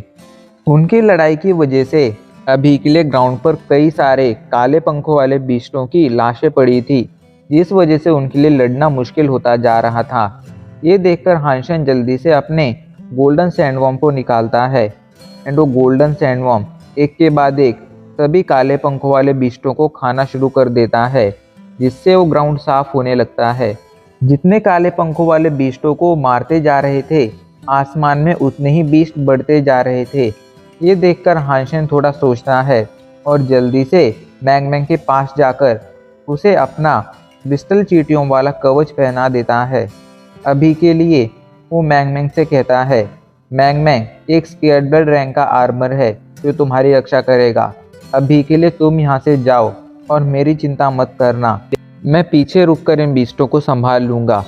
उनकी लड़ाई की वजह से अभी के लिए ग्राउंड पर कई सारे काले पंखों वाले बीस्टों की लाशें पड़ी थी, जिस वजह से उनके लिए लड़ना मुश्किल होता जा रहा था। ये देखकर हानशेन जल्दी से अपने गोल्डन सैंडवॉर्म को निकालता है एंड वो गोल्डन सैंडवॉर्म एक के बाद एक सभी काले पंखों वाले बीस्टों को खाना शुरू कर देता है, जिससे वो ग्राउंड साफ होने लगता है। जितने काले पंखों वाले बीस्टों को मारते जा रहे थे, आसमान में उतने ही बीस्ट बढ़ते जा रहे थे। ये देखकर हानशेन थोड़ा सोचता है और जल्दी से मैंग मैंग के पास जाकर उसे अपना क्रिस्टल चींटियों वाला कवच पहना देता है। अभी के लिए वो मैंग मैंग से कहता है, मैंग मैंग, एक स्केर्ड रैंक का आर्मर है जो तुम्हारी रक्षा करेगा। अभी के लिए तुम यहाँ से जाओ और मेरी चिंता मत करना, मैं पीछे रुककर इन बीस्टों को संभाल लूँगा।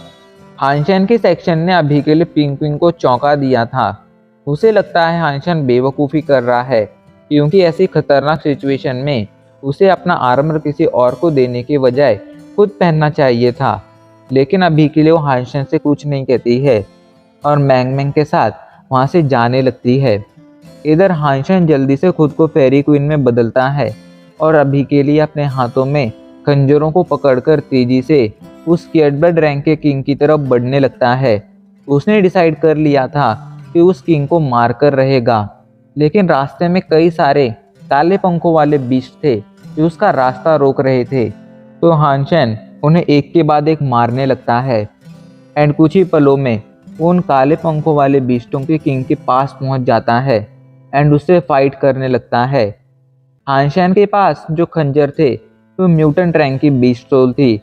हानशेन के सेक्शन ने अभी के लिए पिंगक्विंग को चौंका दिया था। उसे लगता है हानशेन बेवकूफ़ी कर रहा है, क्योंकि ऐसी खतरनाक सिचुएशन में उसे अपना आर्मर किसी और को देने के बजाय खुद पहनना चाहिए था। लेकिन अभी के लिए वो हानशेन से कुछ नहीं कहती है और मैंग मैंग के साथ वहाँ से जाने लगती है। इधर हानशेन जल्दी से खुद को फेरी क्वीन में बदलता है और अभी के लिए अपने हाथों में खंजरों को पकड़कर तेजी से उस स्केर्ड रैंक के किंग की तरफ बढ़ने लगता है। उसने डिसाइड कर लिया था कि उस किंग को मारकर रहेगा, लेकिन रास्ते में कई सारे काले पंखों वाले बीस्ट थे जो उसका रास्ता रोक रहे थे। तो हानशेन उन्हें एक के बाद एक मारने लगता है एंड कुछ ही पलों में वो उन काले पंखों वाले बीस्टों के किंग के पास पहुंच जाता है एंड उससे फाइट करने लगता है। हानशेन के पास जो खंजर थे वो म्यूटेंट रैंक की बीस्ट सोल थी।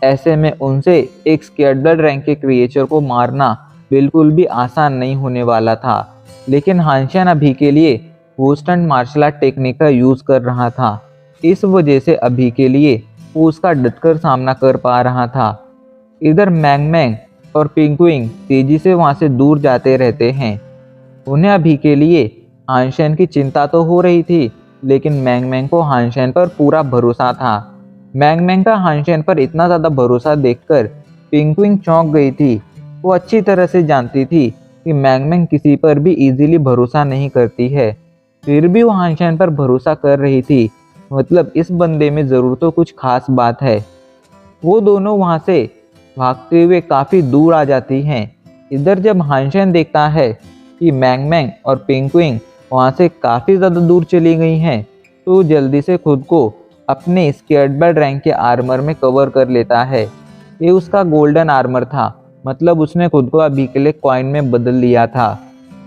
ऐसे में उनसे एक स्केर्डबर्ड रैंक के क्रिएचर को मारना बिल्कुल भी आसान नहीं होने वाला था। लेकिन हानशेन अभी के लिए वो स्टंट मार्शल आर्ट टेक्निक का यूज कर रहा था। इस वजह से अभी के लिए वो उसका डटकर सामना कर पा रहा था। इधर मैंग मैंग और पिंगुइंग तेजी से वहां से दूर जाते रहते हैं। उन्हें अभी के लिए हानशेन की चिंता तो हो रही थी, लेकिन मैंग मैंग को हानशेन पर पूरा भरोसा था। मैंग मैंग का हानशेन पर इतना ज़्यादा भरोसा देखकर पिंगुइंग चौंक गई थी। वो अच्छी तरह से जानती थी कि मैंग मैंग किसी पर भी इजीली भरोसा नहीं करती है, फिर भी वो हानशेन पर भरोसा कर रही थी। मतलब इस बंदे में ज़रूर तो कुछ खास बात है। वो दोनों वहाँ से भागते हुए काफ़ी दूर आ जाती हैं। इधर जब हानशेन देखता है कि मैंग मैंग और पिंगुइंग वहाँ से काफ़ी ज़्यादा दूर चली गई हैं, तो जल्दी से खुद को अपने स्केर्डबर्ड रैंक के आर्मर में कवर कर लेता है। ये उसका गोल्डन आर्मर था, मतलब उसने खुद को अभी के लिए कॉइन में बदल लिया था।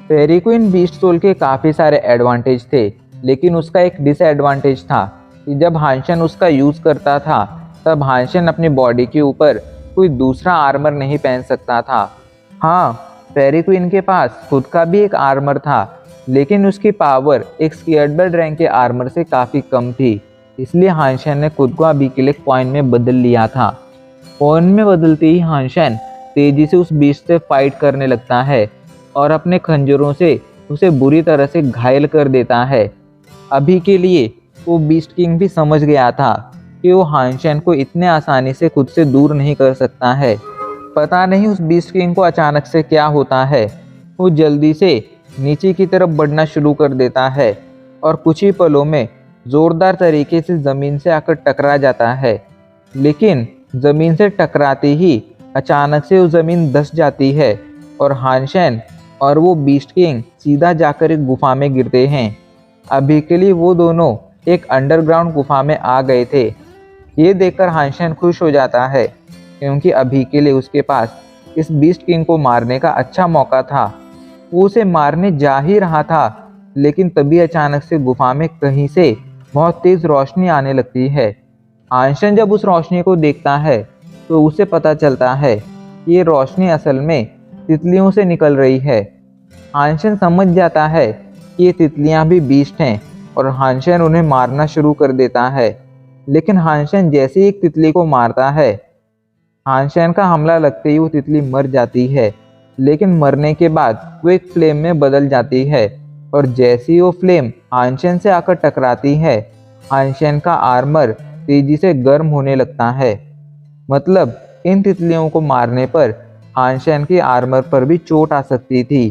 पेरिक्विन बीस्ट सोल के काफ़ी सारे एडवांटेज थे, लेकिन उसका एक डिसएडवांटेज था कि जब हानशेन उसका यूज़ करता था तब हानशेन अपनी बॉडी के ऊपर कोई दूसरा आर्मर नहीं पहन सकता था। हाँ, पेरिक्विन के पास खुद का भी एक आर्मर था, लेकिन उसकी पावर एक स्केर्डबर्ड रैंक के आर्मर से काफ़ी कम थी। इसलिए हानशेन ने खुद को अभी के लिए कॉइन में बदल लिया था। कॉइन में बदलते ही हानशेन तेजी से उस बीस्ट से फाइट करने लगता है और अपने खंजरों से उसे बुरी तरह से घायल कर देता है। अभी के लिए वो बीस्ट किंग भी समझ गया था कि वो हानशेन को इतने आसानी से खुद से दूर नहीं कर सकता है। पता नहीं उस बीस्ट किंग को अचानक से क्या होता है, वो जल्दी से नीचे की तरफ बढ़ना शुरू कर देता है और कुछ ही पलों में ज़ोरदार तरीके से ज़मीन से आकर टकरा जाता है। लेकिन ज़मीन से टकराते ही अचानक से वो ज़मीन धंस जाती है और हानशेन और वो बीस्ट किंग सीधा जाकर एक गुफा में गिरते हैं। अभी के लिए वो दोनों एक अंडरग्राउंड गुफा में आ गए थे। ये देखकर हानशेन खुश हो जाता है, क्योंकि अभी के लिए उसके पास इस बीस्ट किंग को मारने का अच्छा मौका था। वो उसे मारने जा ही रहा था, लेकिन तभी अचानक से गुफा में कहीं से बहुत तेज रोशनी आने लगती है। हानशेन जब उस रोशनी को देखता है तो उसे पता चलता है कि ये रोशनी असल में तितलियों से निकल रही है। हानशेन समझ जाता है कि ये तितलियां भी बीस्ट हैं और हानशेन उन्हें मारना शुरू कर देता है। लेकिन हानशेन जैसे ही एक तितली को मारता है, हानशेन का हमला लगते ही वो तितली मर जाती है। लेकिन मरने के बाद वो एक फ्लेम में बदल जाती है और जैसे ही वो फ्लेम हानशेन से आकर टकराती है, हानशेन का आर्मर तेजी से गर्म होने लगता है। मतलब इन तितलियों को मारने पर हानशेन के आर्मर पर भी चोट आ सकती थी,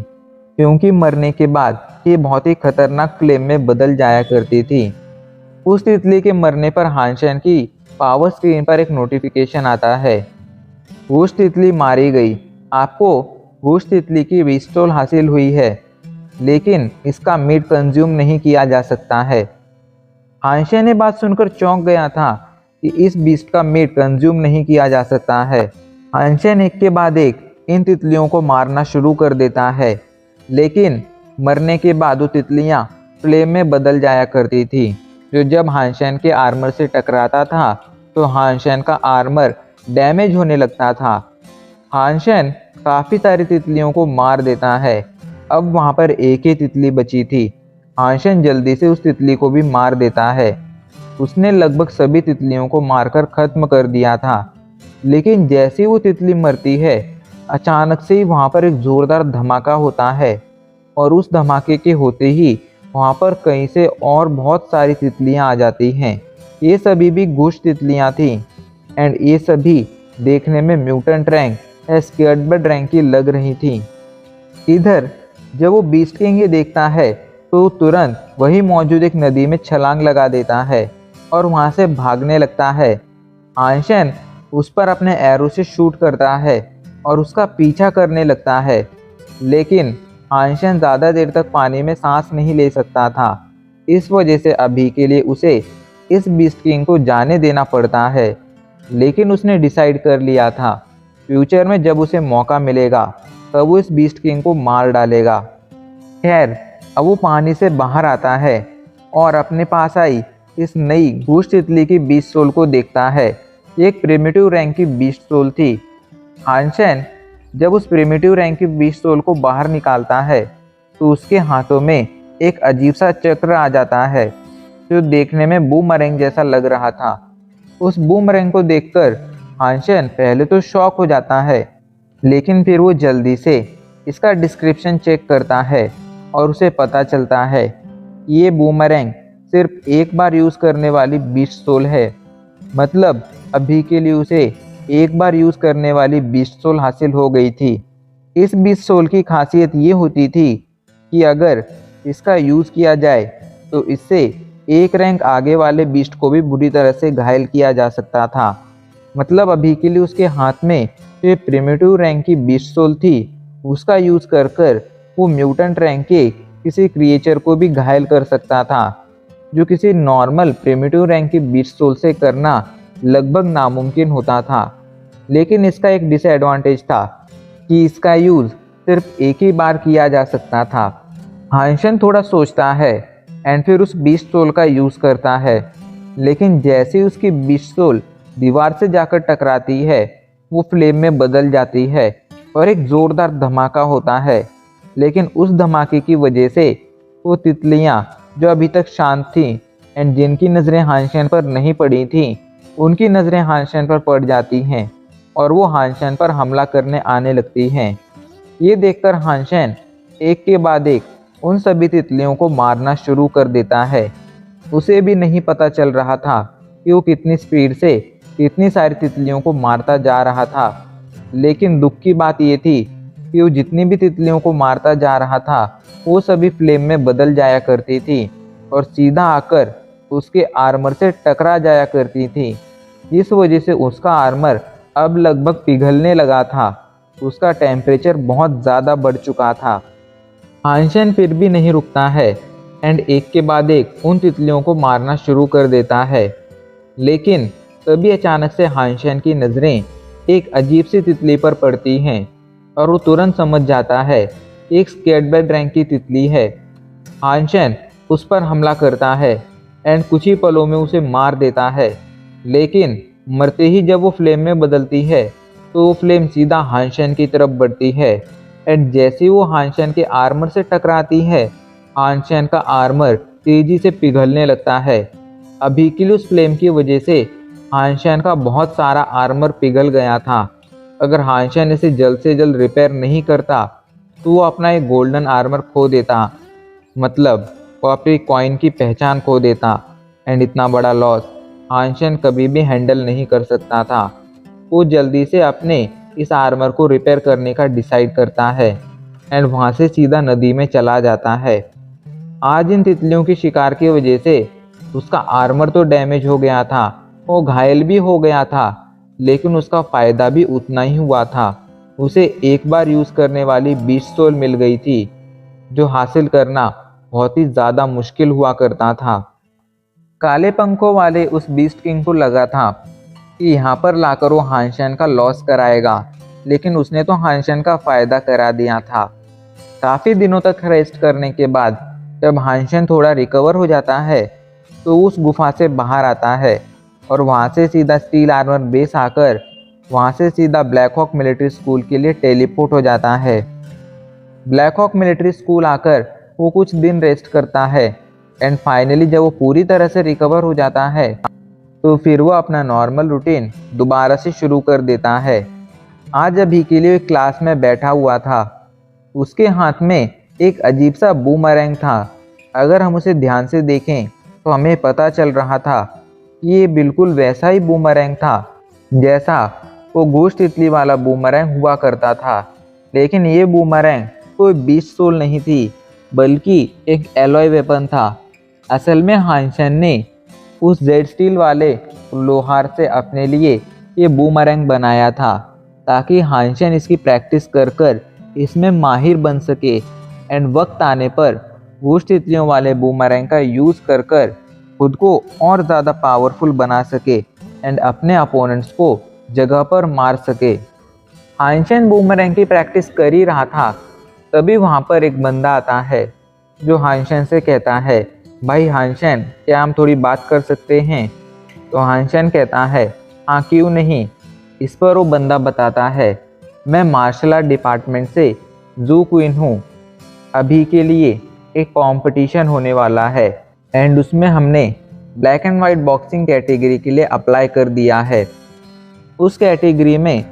क्योंकि मरने के बाद ये बहुत ही खतरनाक फ्लेम में बदल जाया करती थी। उस तितली के मरने पर हानशेन की पावर स्क्रीन पर एक नोटिफिकेशन आता है, वुश तितली मारी गई, आपको वुश तितली की विस्टोल हासिल हुई है, लेकिन इसका मीट कंज्यूम नहीं किया जा सकता है। हानशेन ने बात सुनकर चौंक गया था कि इस बीस्ट का मीट कंज्यूम नहीं किया जा सकता है। हानशेन एक के बाद एक इन तितलियों को मारना शुरू कर देता है, लेकिन मरने के बाद वो तितलियां फ्लेम में बदल जाया करती थी, जो जब हानशेन के आर्मर से टकराता था तो हानशेन का आर्मर डैमेज होने लगता था। हानशेन काफ़ी सारी तितलियों को मार देता है। अब वहाँ पर एक ही तितली बची थी। हानशेन जल्दी से उस तितली को भी मार देता है। उसने लगभग सभी तितलियों को मारकर ख़त्म कर दिया था। लेकिन जैसे ही वो तितली मरती है, अचानक से ही वहाँ पर एक ज़ोरदार धमाका होता है और उस धमाके के होते ही वहाँ पर कहीं से और बहुत सारी तितलियाँ आ जाती हैं। ये सभी भी गुश तितलियाँ थीं एंड ये सभी देखने में म्यूटेंट रैंक या स्केर्डबर्ड रैंक की लग रही थीं। इधर जब वो बीस्ट किंग ये देखता है तो तुरंत वही मौजूद एक नदी में छलांग लगा देता है और वहाँ से भागने लगता है। हानशेन उस पर अपने एरो से शूट करता है और उसका पीछा करने लगता है, लेकिन हानशेन ज़्यादा देर तक पानी में सांस नहीं ले सकता था। इस वजह से अभी के लिए उसे इस बीस्ट किंग को जाने देना पड़ता है, लेकिन उसने डिसाइड कर लिया था फ्यूचर में जब उसे मौका मिलेगा तब वो इस बीस्ट किंग को मार डालेगा। खैर, अब वो पानी से बाहर आता है और अपने पास आई इस नई घूस तितली की बीस्ट सोल को देखता है। ये एक प्रिमिटिव रैंक की बीस्ट सोल थी। हानशेन जब उस प्रिमिटिव रैंक की बीस्ट सोल को बाहर निकालता है तो उसके हाथों में एक अजीब सा चक्र आ जाता है जो देखने में बूमरैंग जैसा लग रहा था। उस बूमरैंग को देखकर हानशेन पहले तो शॉक हो जाता है, लेकिन फिर वो जल्दी से इसका डिस्क्रिप्शन चेक करता है और उसे पता चलता है कि ये बूमरैंग सिर्फ एक बार यूज़ करने वाली बीस्ट सोल है। मतलब अभी के लिए उसे एक बार यूज़ करने वाली बीस्ट सोल हासिल हो गई थी। इस बीस्ट सोल की खासियत ये होती थी कि अगर इसका यूज़ किया जाए तो इससे एक रैंक आगे वाले बीस्ट को भी बुरी तरह से घायल किया जा सकता था। मतलब अभी के लिए उसके हाथ में जो प्रिमिटिव रैंक की बीस्ट सोल थी उसका यूज़ कर कर वो म्यूटेंट रैंक के किसी क्रिएचर को भी घायल कर सकता था, जो किसी नॉर्मल प्रिमिटिव रैंक की बीस्ट सोल से करना लगभग नामुमकिन होता था। लेकिन इसका एक डिसएडवांटेज था कि इसका यूज़ सिर्फ एक ही बार किया जा सकता था। हानशेन थोड़ा सोचता है एंड फिर उस बीस्ट सोल का यूज़ करता है, लेकिन जैसे ही उसकी बीस्ट सोल दीवार से जाकर टकराती है वो फ्लेम में बदल जाती है और एक ज़ोरदार धमाका होता है। लेकिन उस धमाके की वजह से वो तितलियाँ जो अभी तक शांत थीं एंड जिनकी नज़रें हानशेन पर नहीं पड़ी थीं, उनकी नज़रें हानशेन पर पड़ जाती हैं और वो हानशेन पर हमला करने आने लगती हैं। ये देखकर हानशेन एक के बाद एक उन सभी तितलियों को मारना शुरू कर देता है। उसे भी नहीं पता चल रहा था कि वो कितनी स्पीड से इतनी सारी तितलियों को मारता जा रहा था। लेकिन दुख की बात ये थी कि वो जितनी भी तितलियों को मारता जा रहा था वो सभी फ्लेम में बदल जाया करती थी और सीधा आकर उसके आर्मर से टकरा जाया करती थी। इस वजह से उसका आर्मर अब लगभग पिघलने लगा था। उसका टेम्परेचर बहुत ज़्यादा बढ़ चुका था। हानशेन फिर भी नहीं रुकता है एंड एक के बाद एक उन तितलियों को मारना शुरू कर देता है। लेकिन तभी अचानक से हानशेन की नज़रें एक अजीब सी तितली पर पड़ती हैं और वो तुरंत समझ जाता है एक स्केटबर्ड रैंक की तितली है। हानशेन उस पर हमला करता है एंड कुछ ही पलों में उसे मार देता है। लेकिन मरते ही जब वो फ्लेम में बदलती है तो वो फ्लेम सीधा हानशेन की तरफ बढ़ती है एंड जैसे वो हानशेन के आर्मर से टकराती है हानशेन का आर्मर तेजी से पिघलने लगता है। अभी के लिए उस फ्लेम की वजह से हानशेन का बहुत सारा आर्मर पिघल गया था। अगर हानशेन इसे जल्द से जल्द रिपेयर नहीं करता तो वो अपना एक गोल्डन आर्मर खो देता। मतलब वो अपनी कॉइन की पहचान खो देता एंड इतना बड़ा लॉस हानशेन कभी भी हैंडल नहीं कर सकता था। वो जल्दी से अपने इस आर्मर को रिपेयर करने का डिसाइड करता है एंड वहाँ से सीधा नदी में चला जाता है। आज इन तितलियों की शिकार की वजह से उसका आर्मर तो डैमेज हो गया था, वो घायल भी हो गया था, लेकिन उसका फ़ायदा भी उतना ही हुआ था। उसे एक बार यूज़ करने वाली बीस्ट सोल मिल गई थी जो हासिल करना बहुत ही ज़्यादा मुश्किल हुआ करता था। काले पंखों वाले उस बीस्ट किंग को लगा था कि यहाँ पर लाकर वो हानशेन का लॉस कराएगा, लेकिन उसने तो हानशेन का फ़ायदा करा दिया था। काफ़ी दिनों तक रेस्ट करने के बाद जब हानशेन थोड़ा रिकवर हो जाता है तो उस गुफा से बाहर आता है और वहाँ से सीधा स्टील आर्मर बेस आकर वहाँ से सीधा ब्लैक हॉक मिलिट्री स्कूल के लिए टेलीपोर्ट हो जाता है। ब्लैक हॉक मिलिट्री स्कूल आकर वो कुछ दिन रेस्ट करता है एंड फाइनली जब वो पूरी तरह से रिकवर हो जाता है तो फिर वो अपना नॉर्मल रूटीन दोबारा से शुरू कर देता है। आज अभी के लिए क्लास में बैठा हुआ था। उसके हाथ में एक अजीब सा बूमरैंग था। अगर हम उसे ध्यान से देखें तो हमें पता चल रहा था कि ये बिल्कुल वैसा ही बूमरैंग था जैसा वो घूस तितली वाला बूमरैंग हुआ करता था। लेकिन ये बूमरैंग कोई बीस्ट सोल नहीं थी, बल्कि एक एलॉय वेपन था। असल में हानशेन ने उस जेड स्टील वाले लोहार से अपने लिए ये बूमरैंग बनाया था ताकि हानशेन इसकी प्रैक्टिस कर कर इसमें माहिर बन सके एंड वक्त आने पर घूस तितलियों वाले बूमरैंग का यूज़ कर कर खुद को और ज़्यादा पावरफुल बना सके एंड अपने अपोनेंट्स को जगह पर मार सके। हानशेन बूमरैंग की प्रैक्टिस कर ही रहा था, तभी वहाँ पर एक बंदा आता है जो हानशेन से कहता है, भाई हानशेन, क्या हम थोड़ी बात कर सकते हैं? तो हानशेन कहता है, हाँ क्यों नहीं। इस पर वो बंदा बताता है, मैं मार्शल आर्ट डिपार्टमेंट से जू क्वीन हूँ। अभी के लिए एक कंपटीशन होने वाला है एंड उसमें हमने black and white boxing category के लिए अप्लाई कर दिया है। उस कैटेगरी में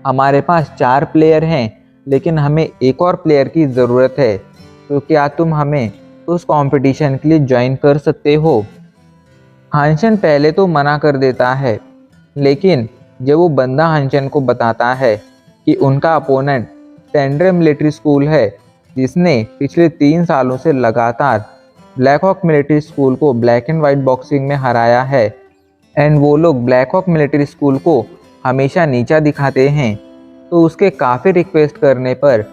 हमारे पास 4 प्लेयर हैं, लेकिन हमें एक और प्लेयर की ज़रूरत है, तो क्या तुम हमें उस कंपटीशन के लिए ज्वाइन कर सकते हो? हानशेन पहले तो मना कर देता है, लेकिन जब वो बंदा हानशेन को बताता है कि उनका अपोनेंट सेंड्रे मिलिट्री स्कूल है, जिसने पिछले 3 सालों से लगातार ब्लैक हॉक मिलिट्री स्कूल को ब्लैक एंड वाइट बॉक्सिंग में हराया है एंड वो लोग ब्लैक हॉक मिलिट्री स्कूल को हमेशा नीचा दिखाते हैं, तो उसके काफ़ी रिक्वेस्ट करने पर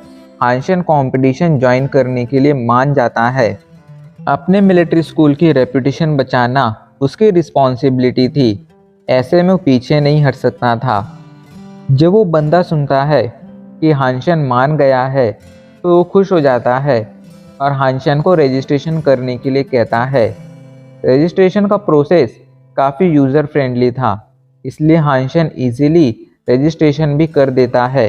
हानशेन कंपटीशन ज्वाइन करने के लिए मान जाता है। अपने मिलिट्री स्कूल की रेपुटेशन बचाना उसकी रिस्पॉन्सिबिलिटी थी, ऐसे में वो पीछे नहीं हट सकता था। जब वो बंदा सुनता है कि हानशेन मान गया है, तो वो खुश हो जाता है और हानशेन को रजिस्ट्रेशन करने के लिए कहता है। रजिस्ट्रेशन का प्रोसेस काफ़ी यूज़र फ्रेंडली था, इसलिए हानशेन इजीली रजिस्ट्रेशन भी कर देता है।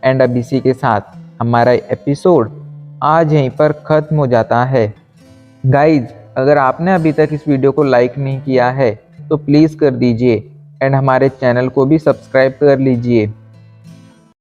एंड अब इसी के साथ हमारा एपिसोड आज यहीं पर ख़त्म हो जाता है। गाइज, अगर आपने अभी तक इस वीडियो को लाइक नहीं किया है तो प्लीज़ कर दीजिए एंड हमारे चैनल को भी सब्सक्राइब कर लीजिए।